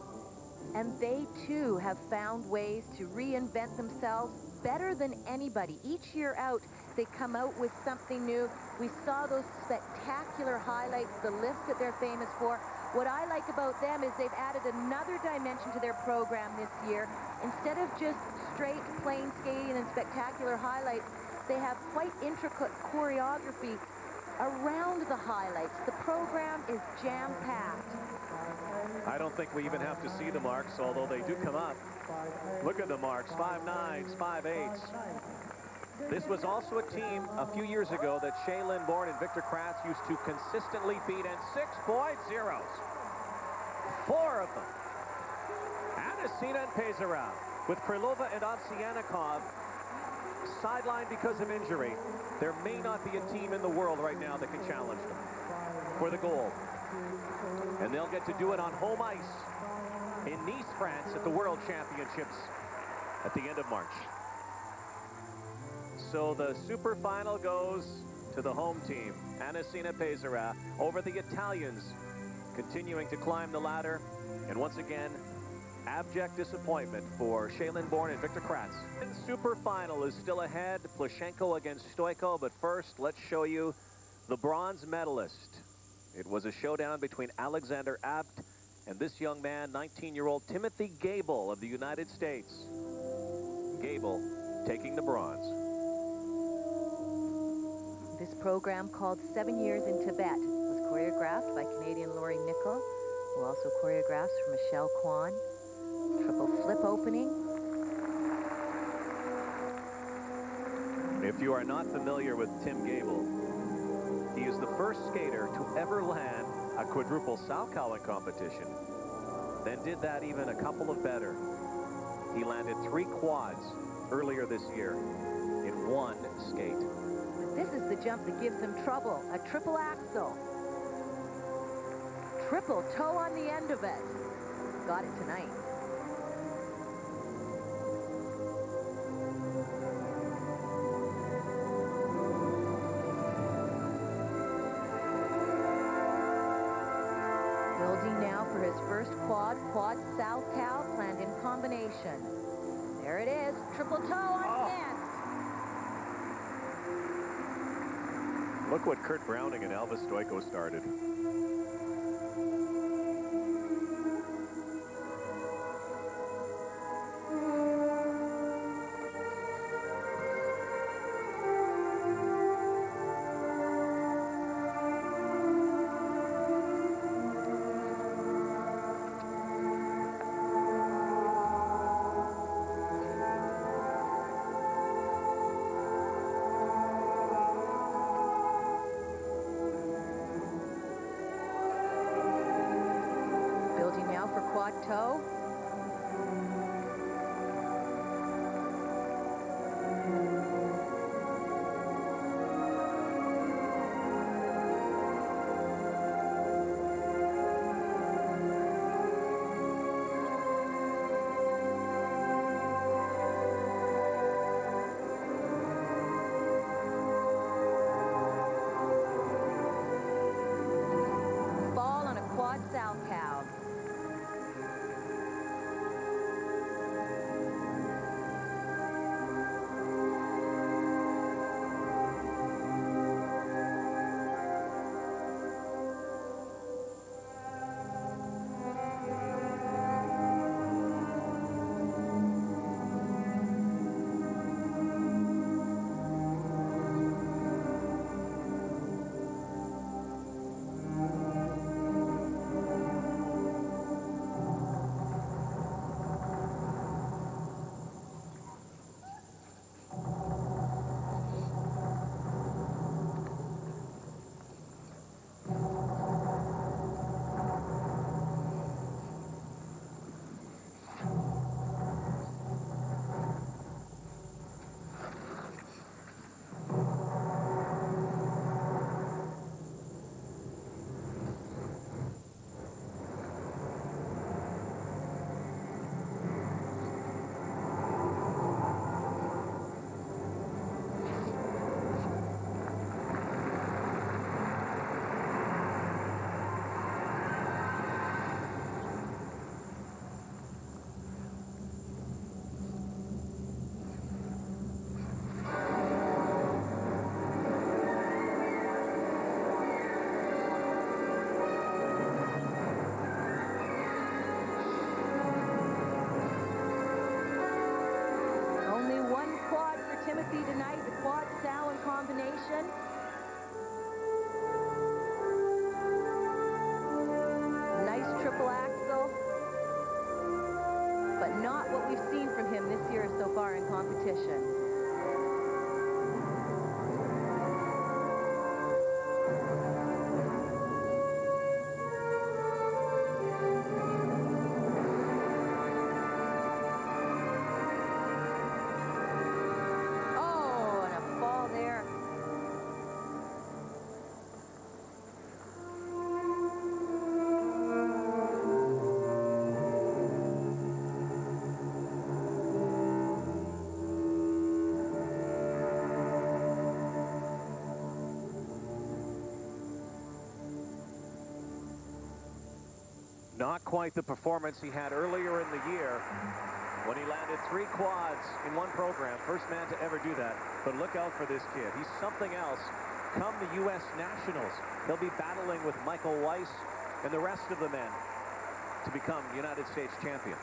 And they, too, have found ways to reinvent themselves better than anybody. Each year out, they come out with something new. We saw those spectacular highlights, the lifts that they're famous for. What I like about them is they've added another dimension to their program this year. Instead of just straight, plain skating and spectacular highlights, they have quite intricate choreography around the highlights. The program is jam-packed. I don't think we even have to see the marks, although they do come up. Look at the marks, 5.9s, 5.8s. This was also a team a few years ago that Shaylin Bourne and Victor Kratz used to consistently beat, and 6.0s. 4 of them. Anisina and Pesera, with Krylova and Ovsyannikov sidelined because of injury. There may not be a team in the world right now that can challenge them for the gold. And they'll get to do it on home ice in Nice, France at the World Championships at the end of March. So the super final goes to the home team, Anisina Pesera, over the Italians, continuing to climb the ladder. And once again, abject disappointment for Shaylin Bourne and Victor Kratz. The super final is still ahead, Plushenko against Stoico, but first, let's show you the bronze medalist. It was a showdown between Alexander Abt and this young man, 19-year-old Timothy Gable of the United States. Gable taking the bronze. This program, called 7 Years in Tibet, was choreographed by Canadian Laurie Nickel, who also choreographs for Michelle Kwan. Triple flip opening. If you are not familiar with Tim Gable, he is the first skater to ever land a quadruple Salchow in competition. Then did that even a couple of better. He landed 3 quads earlier this year in one skate. But this is the jump that gives him trouble. A triple axel. Triple toe on the end of it. Got it tonight. Building now for his first quad Salchow, planned in combination. There it is, triple toe on the end. Look what Kurt Browning and Elvis Stoico started. Toe. Fall on a quad Salchow. not what we've seen from him this year so far in competition. Oh, and a fall there. Not quite the performance he had earlier in the year when he landed 3 quads in one program. First man to ever do that. But look out for this kid. He's something else. Come the U.S. Nationals, he'll be battling with Michael Weiss and the rest of the men to become United States champion.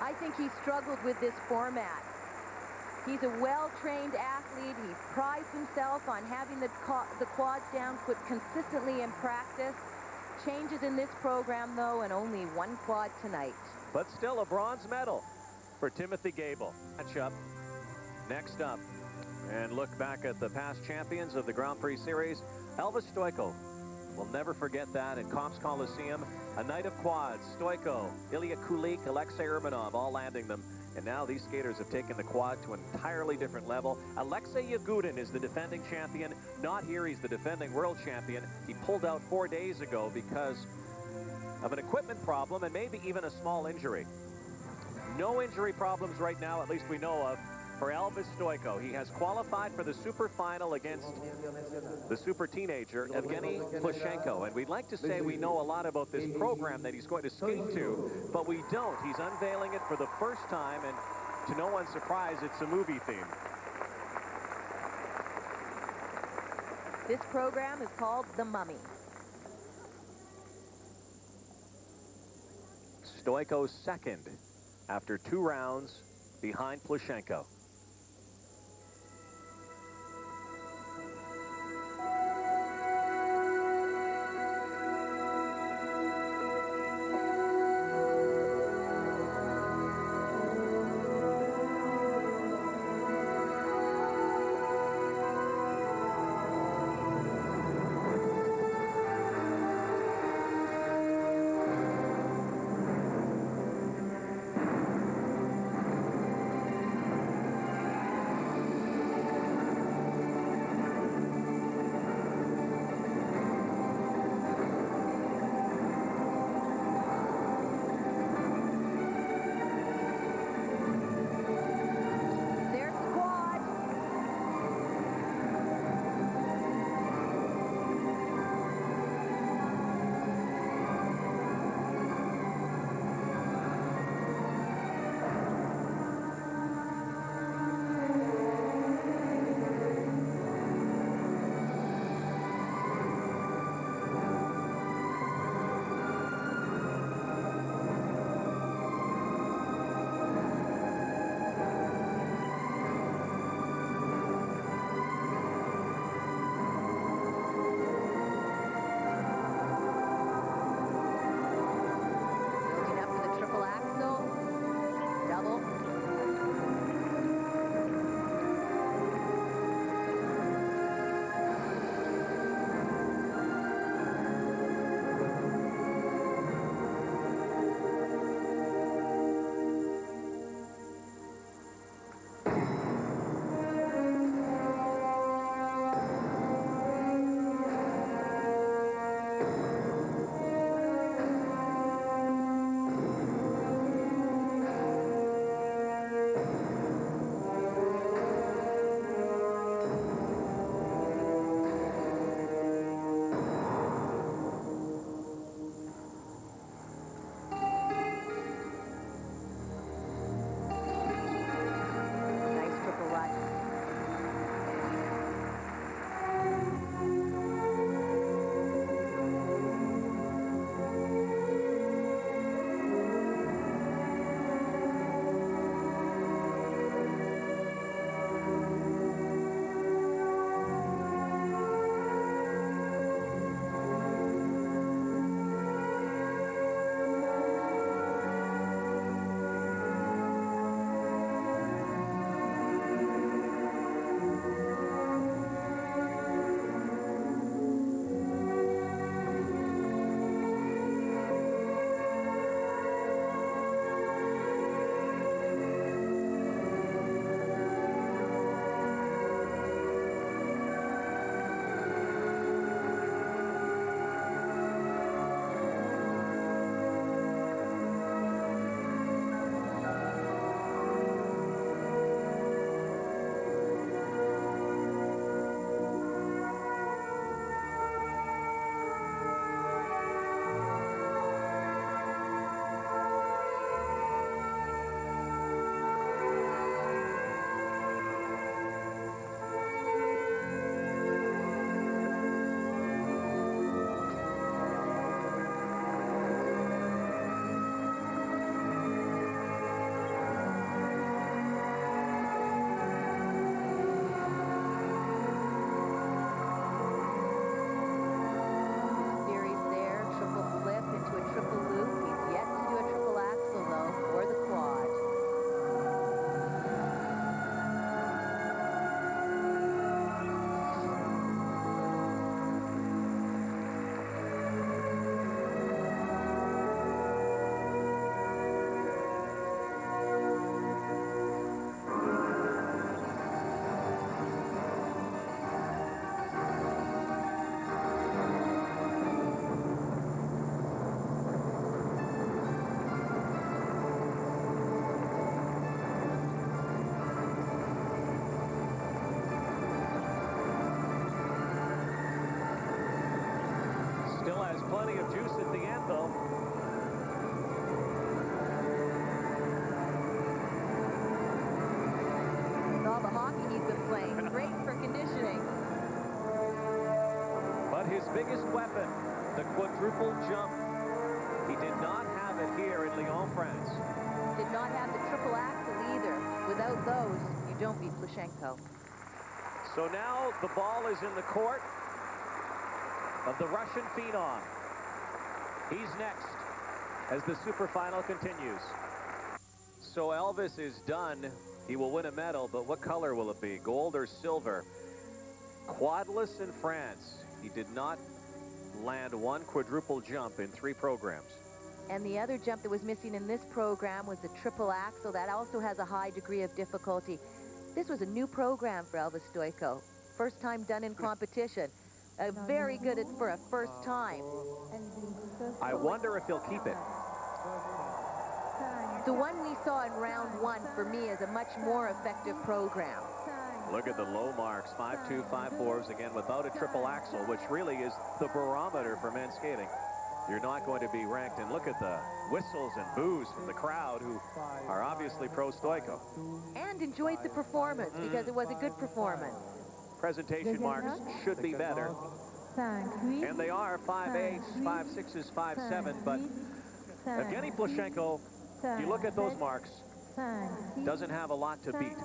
I think he struggled with this format. He's a well-trained athlete. He prides himself on having the quads down put consistently in practice. Changes in this program, though, and only 1 quad tonight. But still a bronze medal for Timothy Gable. Matchup next up. And look back at the past champions of the Grand Prix Series. Elvis Stojko. We'll never forget that in Cops Coliseum. A night of quads. Stojko, Ilya Kulik, Alexei Urbanov, all landing them. And now these skaters have taken the quad to an entirely different level. Alexei Yagudin is the defending champion. Not here, he's the defending world champion. He pulled out 4 days ago because of an equipment problem and maybe even a small injury. No injury problems right now, at least we know of, for Elvis Stojko. He has qualified for the super final against the super teenager, Evgeny Plushenko. And we'd like to say we know a lot about this program that he's going to skate to, but we don't. He's unveiling it for the first time, and to no one's surprise, it's a movie theme. This program is called The Mummy. Stojko's second after 2 rounds behind Plushenko. weapon, the quadruple jump. He did not have it here in Lyon, France. Did not have the triple axel either. Without those, you don't beat Plushenko. So now the ball is in the court of the Russian phenom. He's next as the super final continues. So Elvis is done. He will win a medal, but what color will it be? Gold or silver? Quadless in France. He did not land one quadruple jump in 3 programs. And the other jump that was missing in this program was the triple axel. That also has a high degree of difficulty. This was a new program for Elvis Stojko. First time done in competition. Very good for a first time. I wonder if he'll keep it. The one we saw in round 1 for me is a much more effective program. Look at the low marks, 5.2, 5.4s, again without a triple axel, which really is the barometer for men's skating. You're not going to be ranked, and look at the whistles and boos from the crowd who are obviously pro Stojko. And enjoyed the performance because it was a good performance. Presentation marks should be better. And they are 5.8s, 5.6s, 5.7, but Evgeny Plushenko, you look at those marks, doesn't have a lot to beat.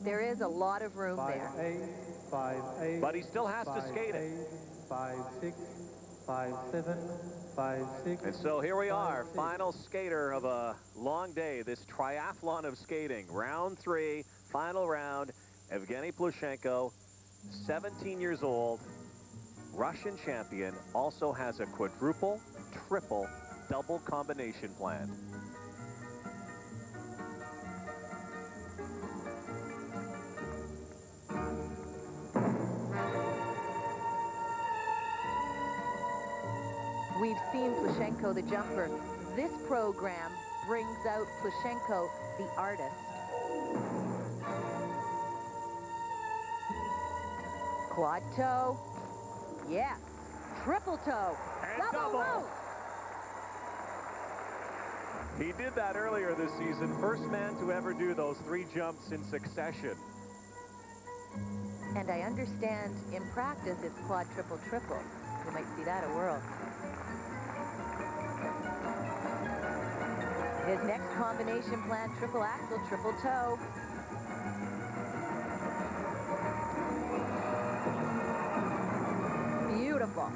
There is a lot of room there. 5.8, But he still has to skate it. 5.6, 5.7, 5.6. And so here we are, final skater of a long day, this triathlon of skating. Round 3, final round, Evgeny Plushenko, 17 years old, Russian champion, also has a quadruple, triple, double combination planned. We've seen Plushenko the jumper. This program brings out Plushenko the artist. Quad toe. Yes. Triple toe. And double. Rope. He did that earlier this season. First man to ever do those 3 jumps in succession. And I understand in practice it's quad triple triple. You might see that a whirl. His next combination plan, triple axel, triple toe. Beautiful.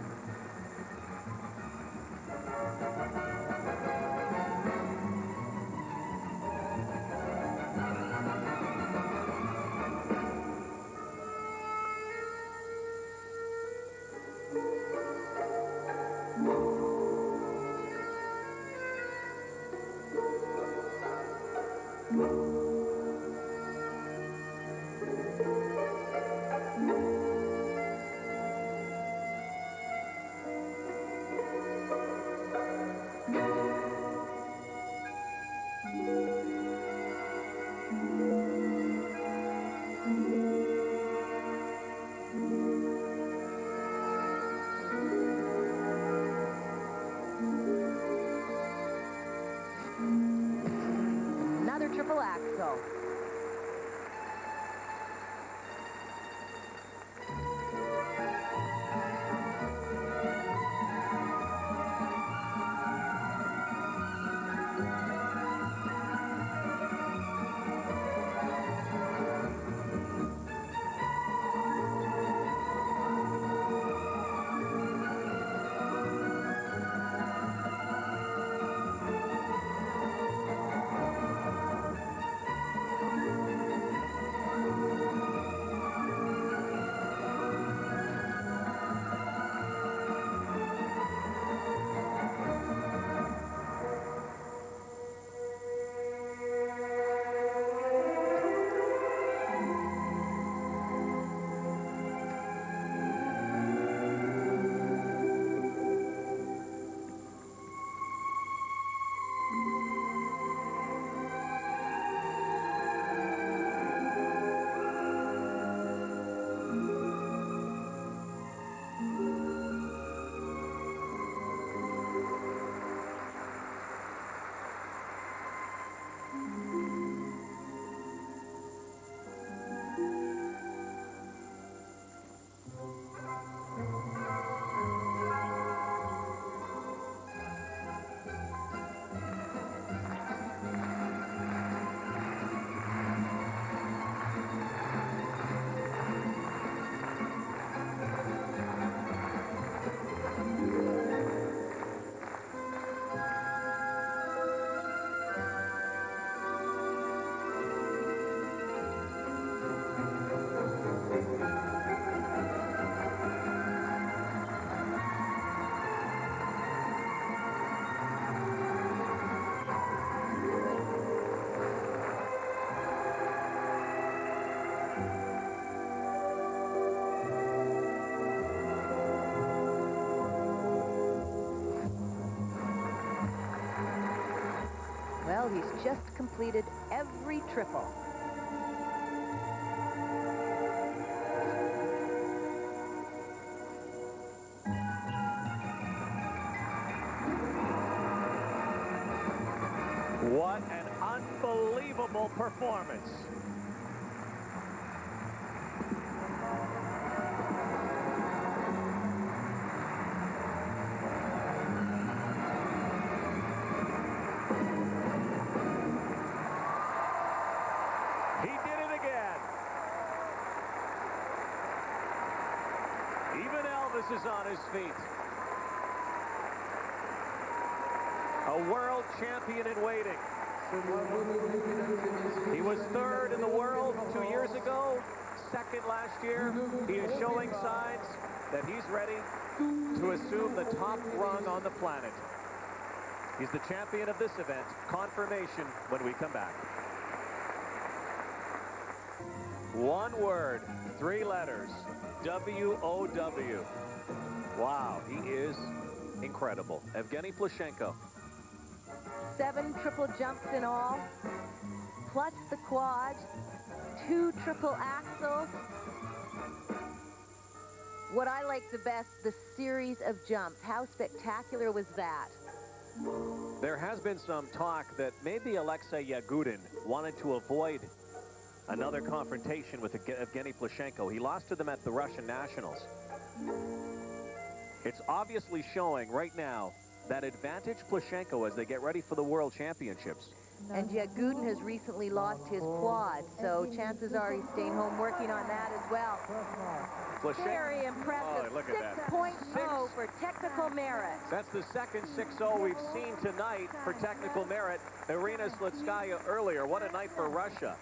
Another triple axel. Well, he's just completed every triple. What an unbelievable performance. He did it again. Even Elvis is on his feet. A world champion in waiting. He was third in the world 2 years ago, second last year. He is showing signs that he's ready to assume the top rung on the planet. He's the champion of this event. Confirmation when we come back. One word, 3 letters, W-O-W. Wow, he is incredible. Evgeny Plushenko. 7 triple jumps in all, plus the quad, 2 triple axels. What I like the best, the series of jumps. How spectacular was that? There has been some talk that maybe Alexei Yagudin wanted to avoid another confrontation with Evgeny Plushenko. He lost to them at the Russian Nationals. It's obviously showing right now that advantage Plushenko as they get ready for the World Championships. And Yagudin has recently lost his quad, so chances are he's staying home working on that as well. Very impressive. Oh, look at that. 6.0 for technical merit. That's the second 6-0 we've seen tonight for technical merit. Irina Slutskaya earlier. What a night for Russia.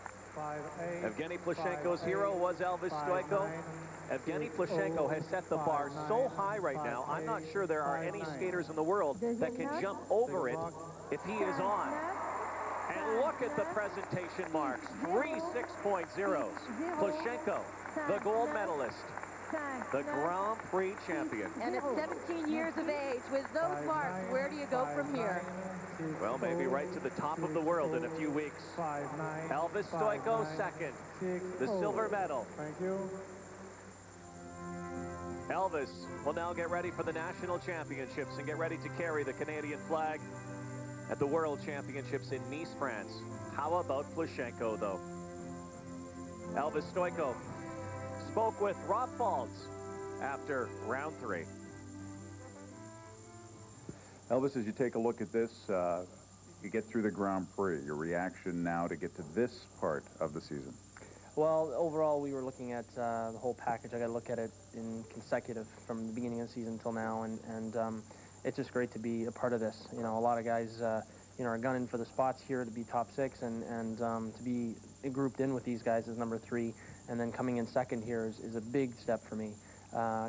Evgeny Plushenko's hero was Elvis Stoico. Evgeny Plushenko has set the bar so high right now, I'm not sure there are any skaters in the world that can jump over it if he is on. And look at the presentation marks. 3 6.0s. Plushenko, the gold medalist, the Grand Prix champion. And at 17 years of age, with those marks, where do you go from here? Well, maybe right to the top of the world in a few weeks. Elvis Stoico, second. The silver medal. Thank you. Elvis will now get ready for the national championships and get ready to carry the Canadian flag at the World Championships in Nice, France. How about Plushenko, though? Elvis Stoico spoke with Rob Faulds after round 3. Elvis, as you take a look at this, you get through the Grand Prix. Your reaction now to get to this part of the season? Well, overall, we were looking at the whole package. I got to look at it in consecutive from the beginning of the season until now, and it's just great to be a part of this. You know, a lot of guys, you know, are gunning for the spots here to be top 6, and to be grouped in with these guys as number 3, and then coming in second here is a big step for me.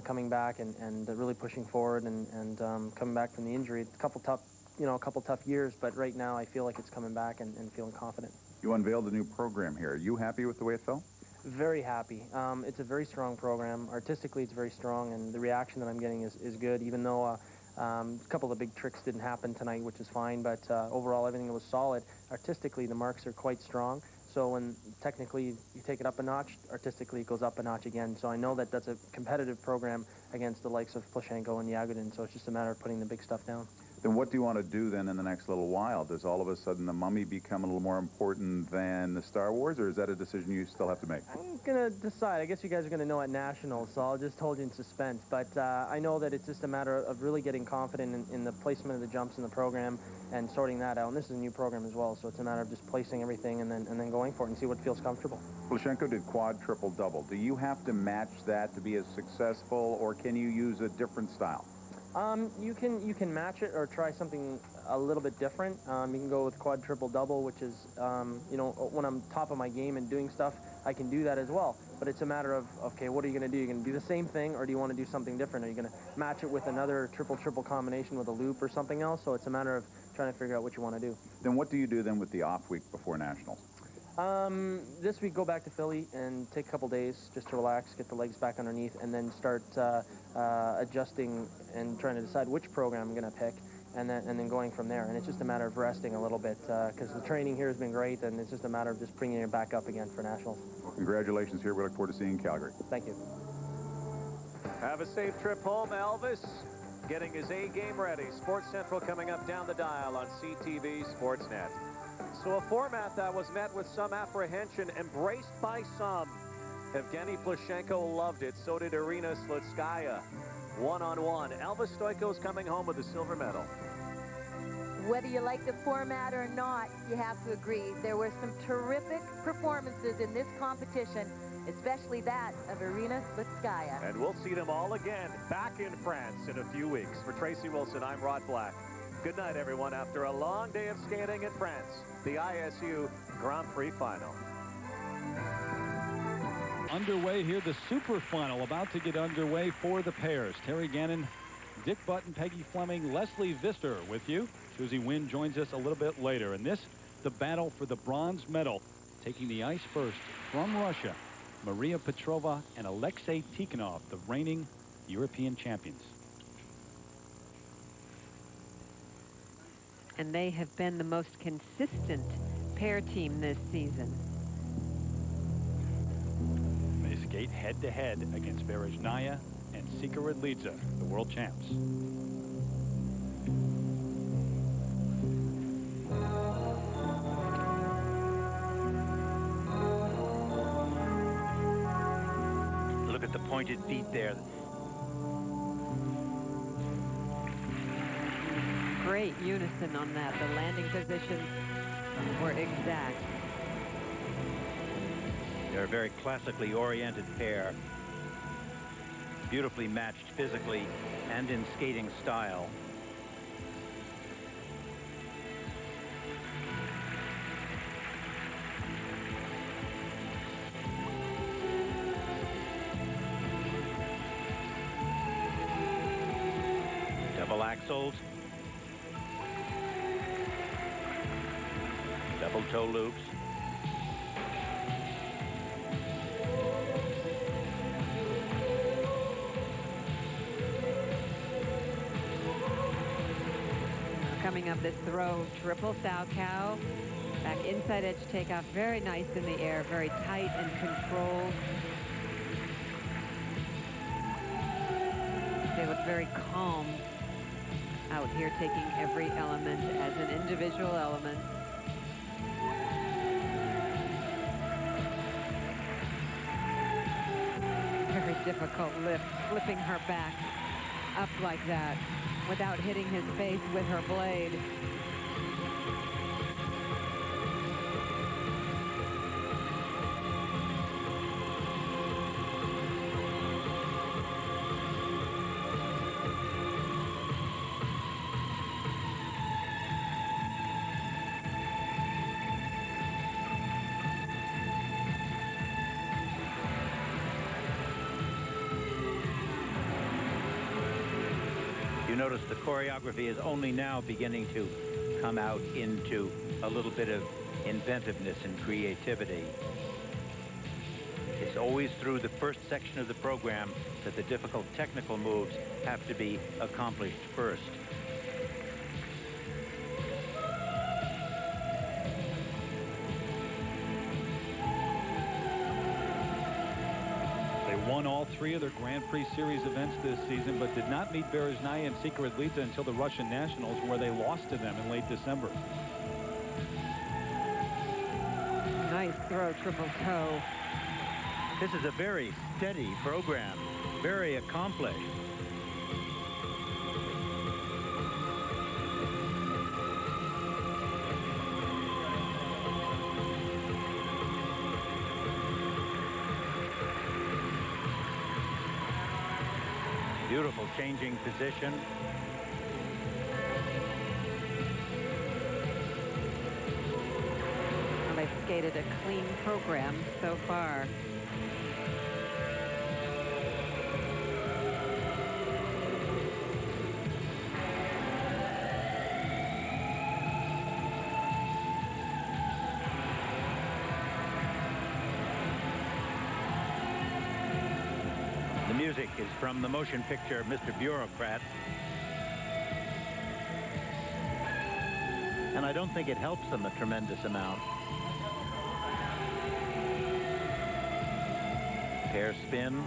Coming back and really pushing forward, and coming back from the injury. It's a couple tough years, but right now I feel like it's coming back and feeling confident. You unveiled a new program here. Are you happy with the way it felt? Very happy. It's a very strong program. Artistically, it's very strong, and the reaction that I'm getting is good, even though a couple of big tricks didn't happen tonight, which is fine, but overall everything was solid. Artistically, the marks are quite strong, so when technically you take it up a notch, artistically it goes up a notch again. So I know that that's a competitive program against the likes of Plushenko and Yagudin, so it's just a matter of putting the big stuff down. Then what do you want to do then in the next little while? Does all of a sudden the Mummy become a little more important than the Star Wars, or is that a decision you still have to make? I'm going to decide. I guess you guys are going to know at Nationals, so I'll just hold you in suspense. But I know that it's just a matter of really getting confident in the placement of the jumps in the program and sorting that out. And this is a new program as well, so it's a matter of just placing everything and then going for it and see what feels comfortable. Plushenko did quad, triple, double. Do you have to match that to be as successful, or can you use a different style? You can match it or try something a little bit different. You can go with quad, triple, double, which is, you know, when I'm top of my game and doing stuff, I can do that as well. But it's a matter of, okay, what are you going to do? You're going to do the same thing, or do you want to do something different? Are you going to match it with another triple combination with a loop or something else? So it's a matter of trying to figure out what you want to do. Then what do you do then with the off week before Nationals? This week, go back to Philly and take a couple days just to relax, get the legs back underneath, and then start adjusting and trying to decide which program I'm going to pick. and then going from there. And it's just a matter of resting a little bit because the training here has been great, and it's just a matter of just bringing it back up again for nationals. Well, congratulations here. We look forward to seeing Calgary. Thank you. Have a safe trip home, Elvis. Getting his A game ready. Sports Central coming up down the dial on CTV Sportsnet. So a format that was met with some apprehension, embraced by some. Evgeny Plushenko loved it. So did Irina Slutskaya. One-on-one. Elvis Stoichkos coming home with a silver medal. Whether you like the format or not, you have to agree there were some terrific performances in this competition, especially that of Irina Slutskaya. And we'll see them all again back in France in a few weeks. For Tracy Wilson, I'm Rod Black. Good night, everyone. After a long day of skating in France, the ISU Grand Prix final. Underway here, the super final about to get underway for the pairs. Terry Gannon, Dick Button, Peggy Fleming, Leslie Visser with you. Susie Wynn joins us a little bit later. And this, the battle for the bronze medal, taking the ice first from Russia, Maria Petrova and Alexei Tikhonov, the reigning European champions. And they have been the most consistent pair team this season. They skate head-to-head against Berezhnaya and Sika Radlidze, the world champs. Look at the pointed feet there. Great unison on that. The landing positions were exact. They're a very classically oriented pair. Beautifully matched physically and in skating style. Double axels. Double toe loops. Coming up this throw, triple sow cow. Back inside edge takeoff, very nice in the air, very tight and controlled. They look very calm out here, taking every element as an individual element. Very difficult lift, flipping her back up like that without hitting his face with her blade. You notice the choreography is only now beginning to come out into a little bit of inventiveness and creativity. It's always through the first section of the program that the difficult technical moves have to be accomplished first. Won all 3 of their Grand Prix Series events this season, but did not meet Berezhnaya and Sika Radlidze until the Russian Nationals, where they lost to them in late December. Nice throw, triple toe. This is a very steady program, very accomplished. Beautiful changing position. Well, they've skated a clean program so far. The music is from the motion picture Mr. Bureaucrat. and I don't think it helps them a tremendous amount. Pair spin.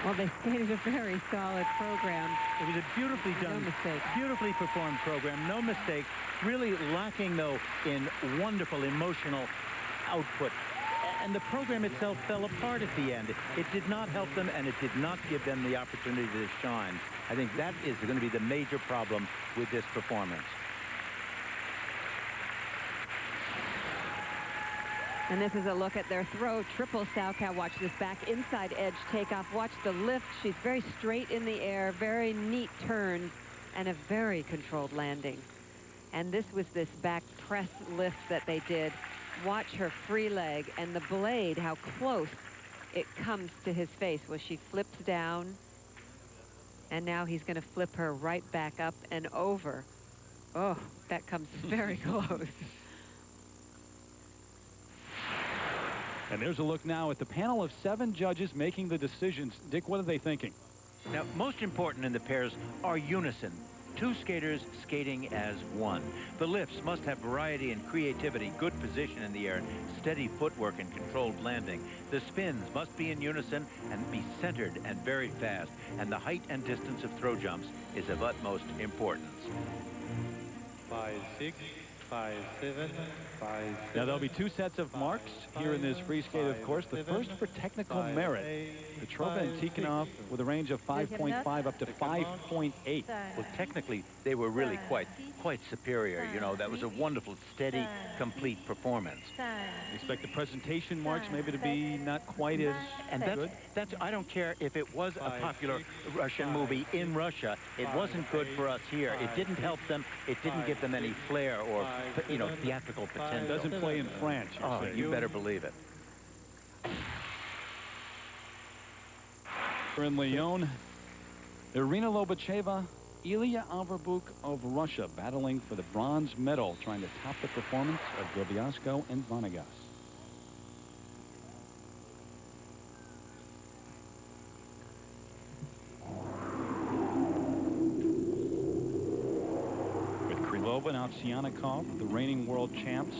Well, they skated a very solid program. It was a beautifully done, beautifully performed program. No mistakes. Really lacking, though, in wonderful emotional output. And the program itself fell apart at the end. It did not help them, and it did not give them the opportunity to shine. I think that is going to be the major problem with this performance. And this is a look at their throw. Triple Salchow. Watch this back inside edge takeoff. Watch the lift. She's very straight in the air, very neat turns, and a very controlled landing. And this was this back press lift that they did. Watch her free leg and the blade, how close it comes to his face. Well, she flips down, and now he's going to flip her right back up and over. Oh, that comes very close. And there's a look now at the panel of 7 judges making the decisions. Dick, what are they thinking? Now, most important in the pairs are unison. 2 skaters skating as one. The lifts must have variety and creativity, good position in the air, steady footwork and controlled landing. The spins must be in unison and be centered and very fast. And the height and distance of throw jumps is of utmost importance. 5-6, 5-7, 5-7. Now, there'll be 2 sets of marks here in this free skate, of course. The first for technical merit. Petrova and Tikhonov with a range of 5.5 up to 5.8. Well, technically, they were really quite superior. You know, that was a wonderful, steady, complete performance. Expect the presentation marks maybe to be not quite as good. That's I don't care if it was a popular Russian movie in Russia. It wasn't good for us here. It didn't help them. It didn't give them any flair or, you know, theatrical potential. It doesn't play in France. Oh, you better believe it. In Lyon, Irina Lobacheva, Ilya Averbuk of Russia battling for the bronze medal, trying to top the performance of Drobiazko and Vanegas. With Krylova and Ovsyannikov, the reigning world champs,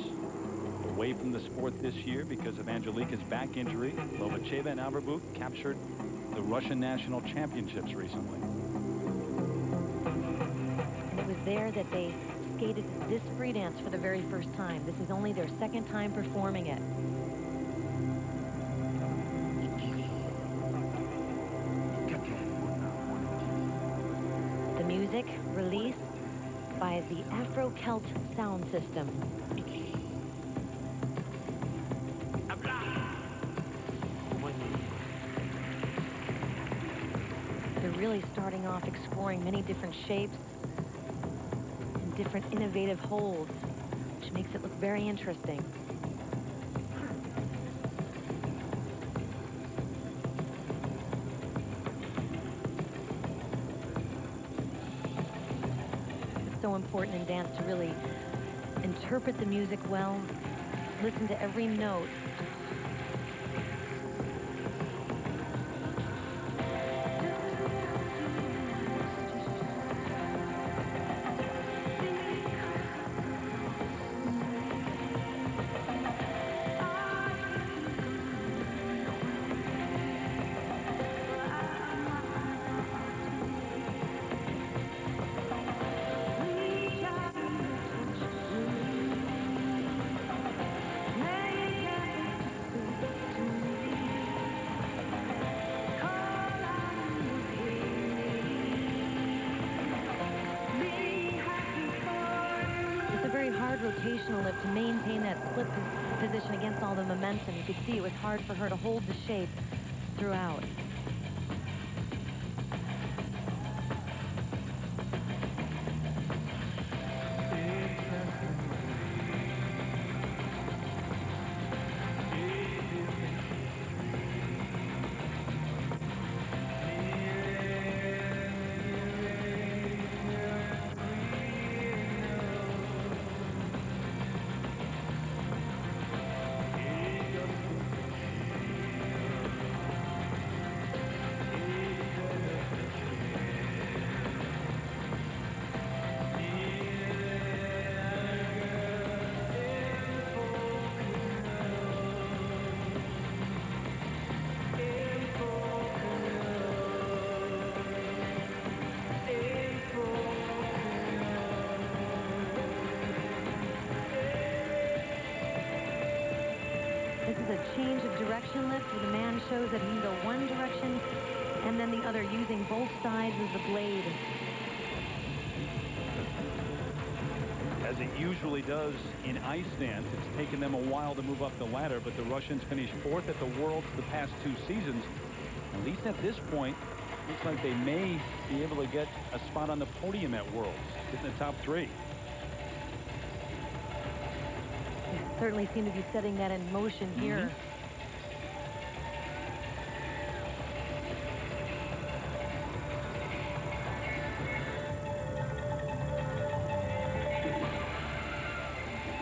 away from the sport this year because of Angelika's back injury, Lobacheva and Averbuk captured the Russian national championships recently. And it was there that they skated this free dance for the very first time. This is only their 2nd time performing it. The music released by the Afro-Celt sound system. Really starting off exploring many different shapes and different innovative holds, which makes it look very interesting. It's so important in dance to really interpret the music well, listen to every note. Rotational lift to maintain that split position against all the momentum. You could see it was hard for her to hold the shape throughout. change of direction lift where the man shows that he can go one direction and then the other, using both sides of the blade. As it usually does in ice dance, it's taken them a while to move up the ladder, but the Russians finished 4th at the Worlds the past 2 seasons. At least at this point, looks like they may be able to get a spot on the podium at Worlds, get in the top 3. They certainly seem to be setting that in motion here.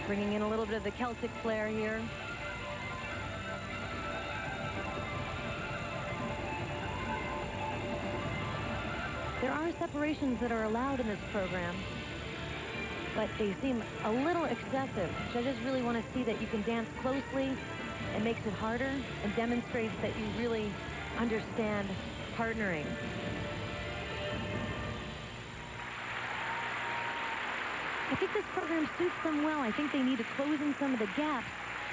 Bringing in a little bit of the Celtic flair here. There are separations that are allowed in this program, but they seem a little excessive. Judges really want to see that you can dance closely. It makes it harder and demonstrates that you really understand partnering. I think this program suits them well. I think they need to close in some of the gaps,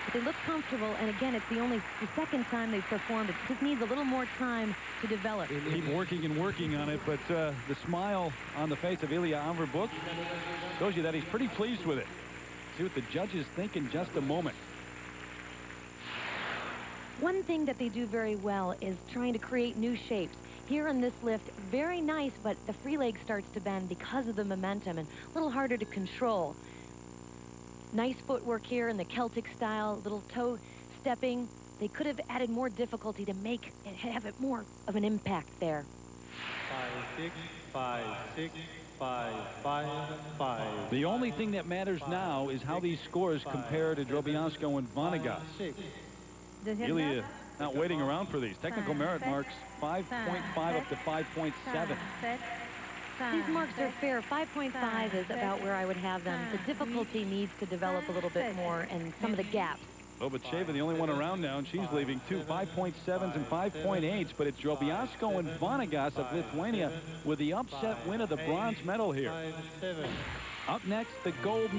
but they look comfortable. And again, it's the second time they've performed. It just needs a little more time to develop. Keep working and working on it, but the smile on the face of Ilya Averbuk shows you that he's pretty pleased with it. See what the judges think in just a moment. One thing that they do very well is trying to create new shapes. Here on this lift, very nice, but the free leg starts to bend because of the momentum and a little harder to control. Nice footwork here in the Celtic style, little toe stepping. They could have added more difficulty to make it have it more of an impact there. 5-6, 5-6, 5-5, 5. The only thing that matters now is how these scores compare to Drobiansko and Vanegas. Ilya not waiting around for these. Technical merit marks 5.5 up to 5.7. These marks are fair. 5.5 is about where I would have them. The difficulty needs to develop a little bit more and some of the gaps. Lobacheva, the only one around now, and she's leaving too. 5.7s and 5.8s, but it's Drobiansko and Vanegas of Lithuania with the upset win of the bronze medal here. Up next, the gold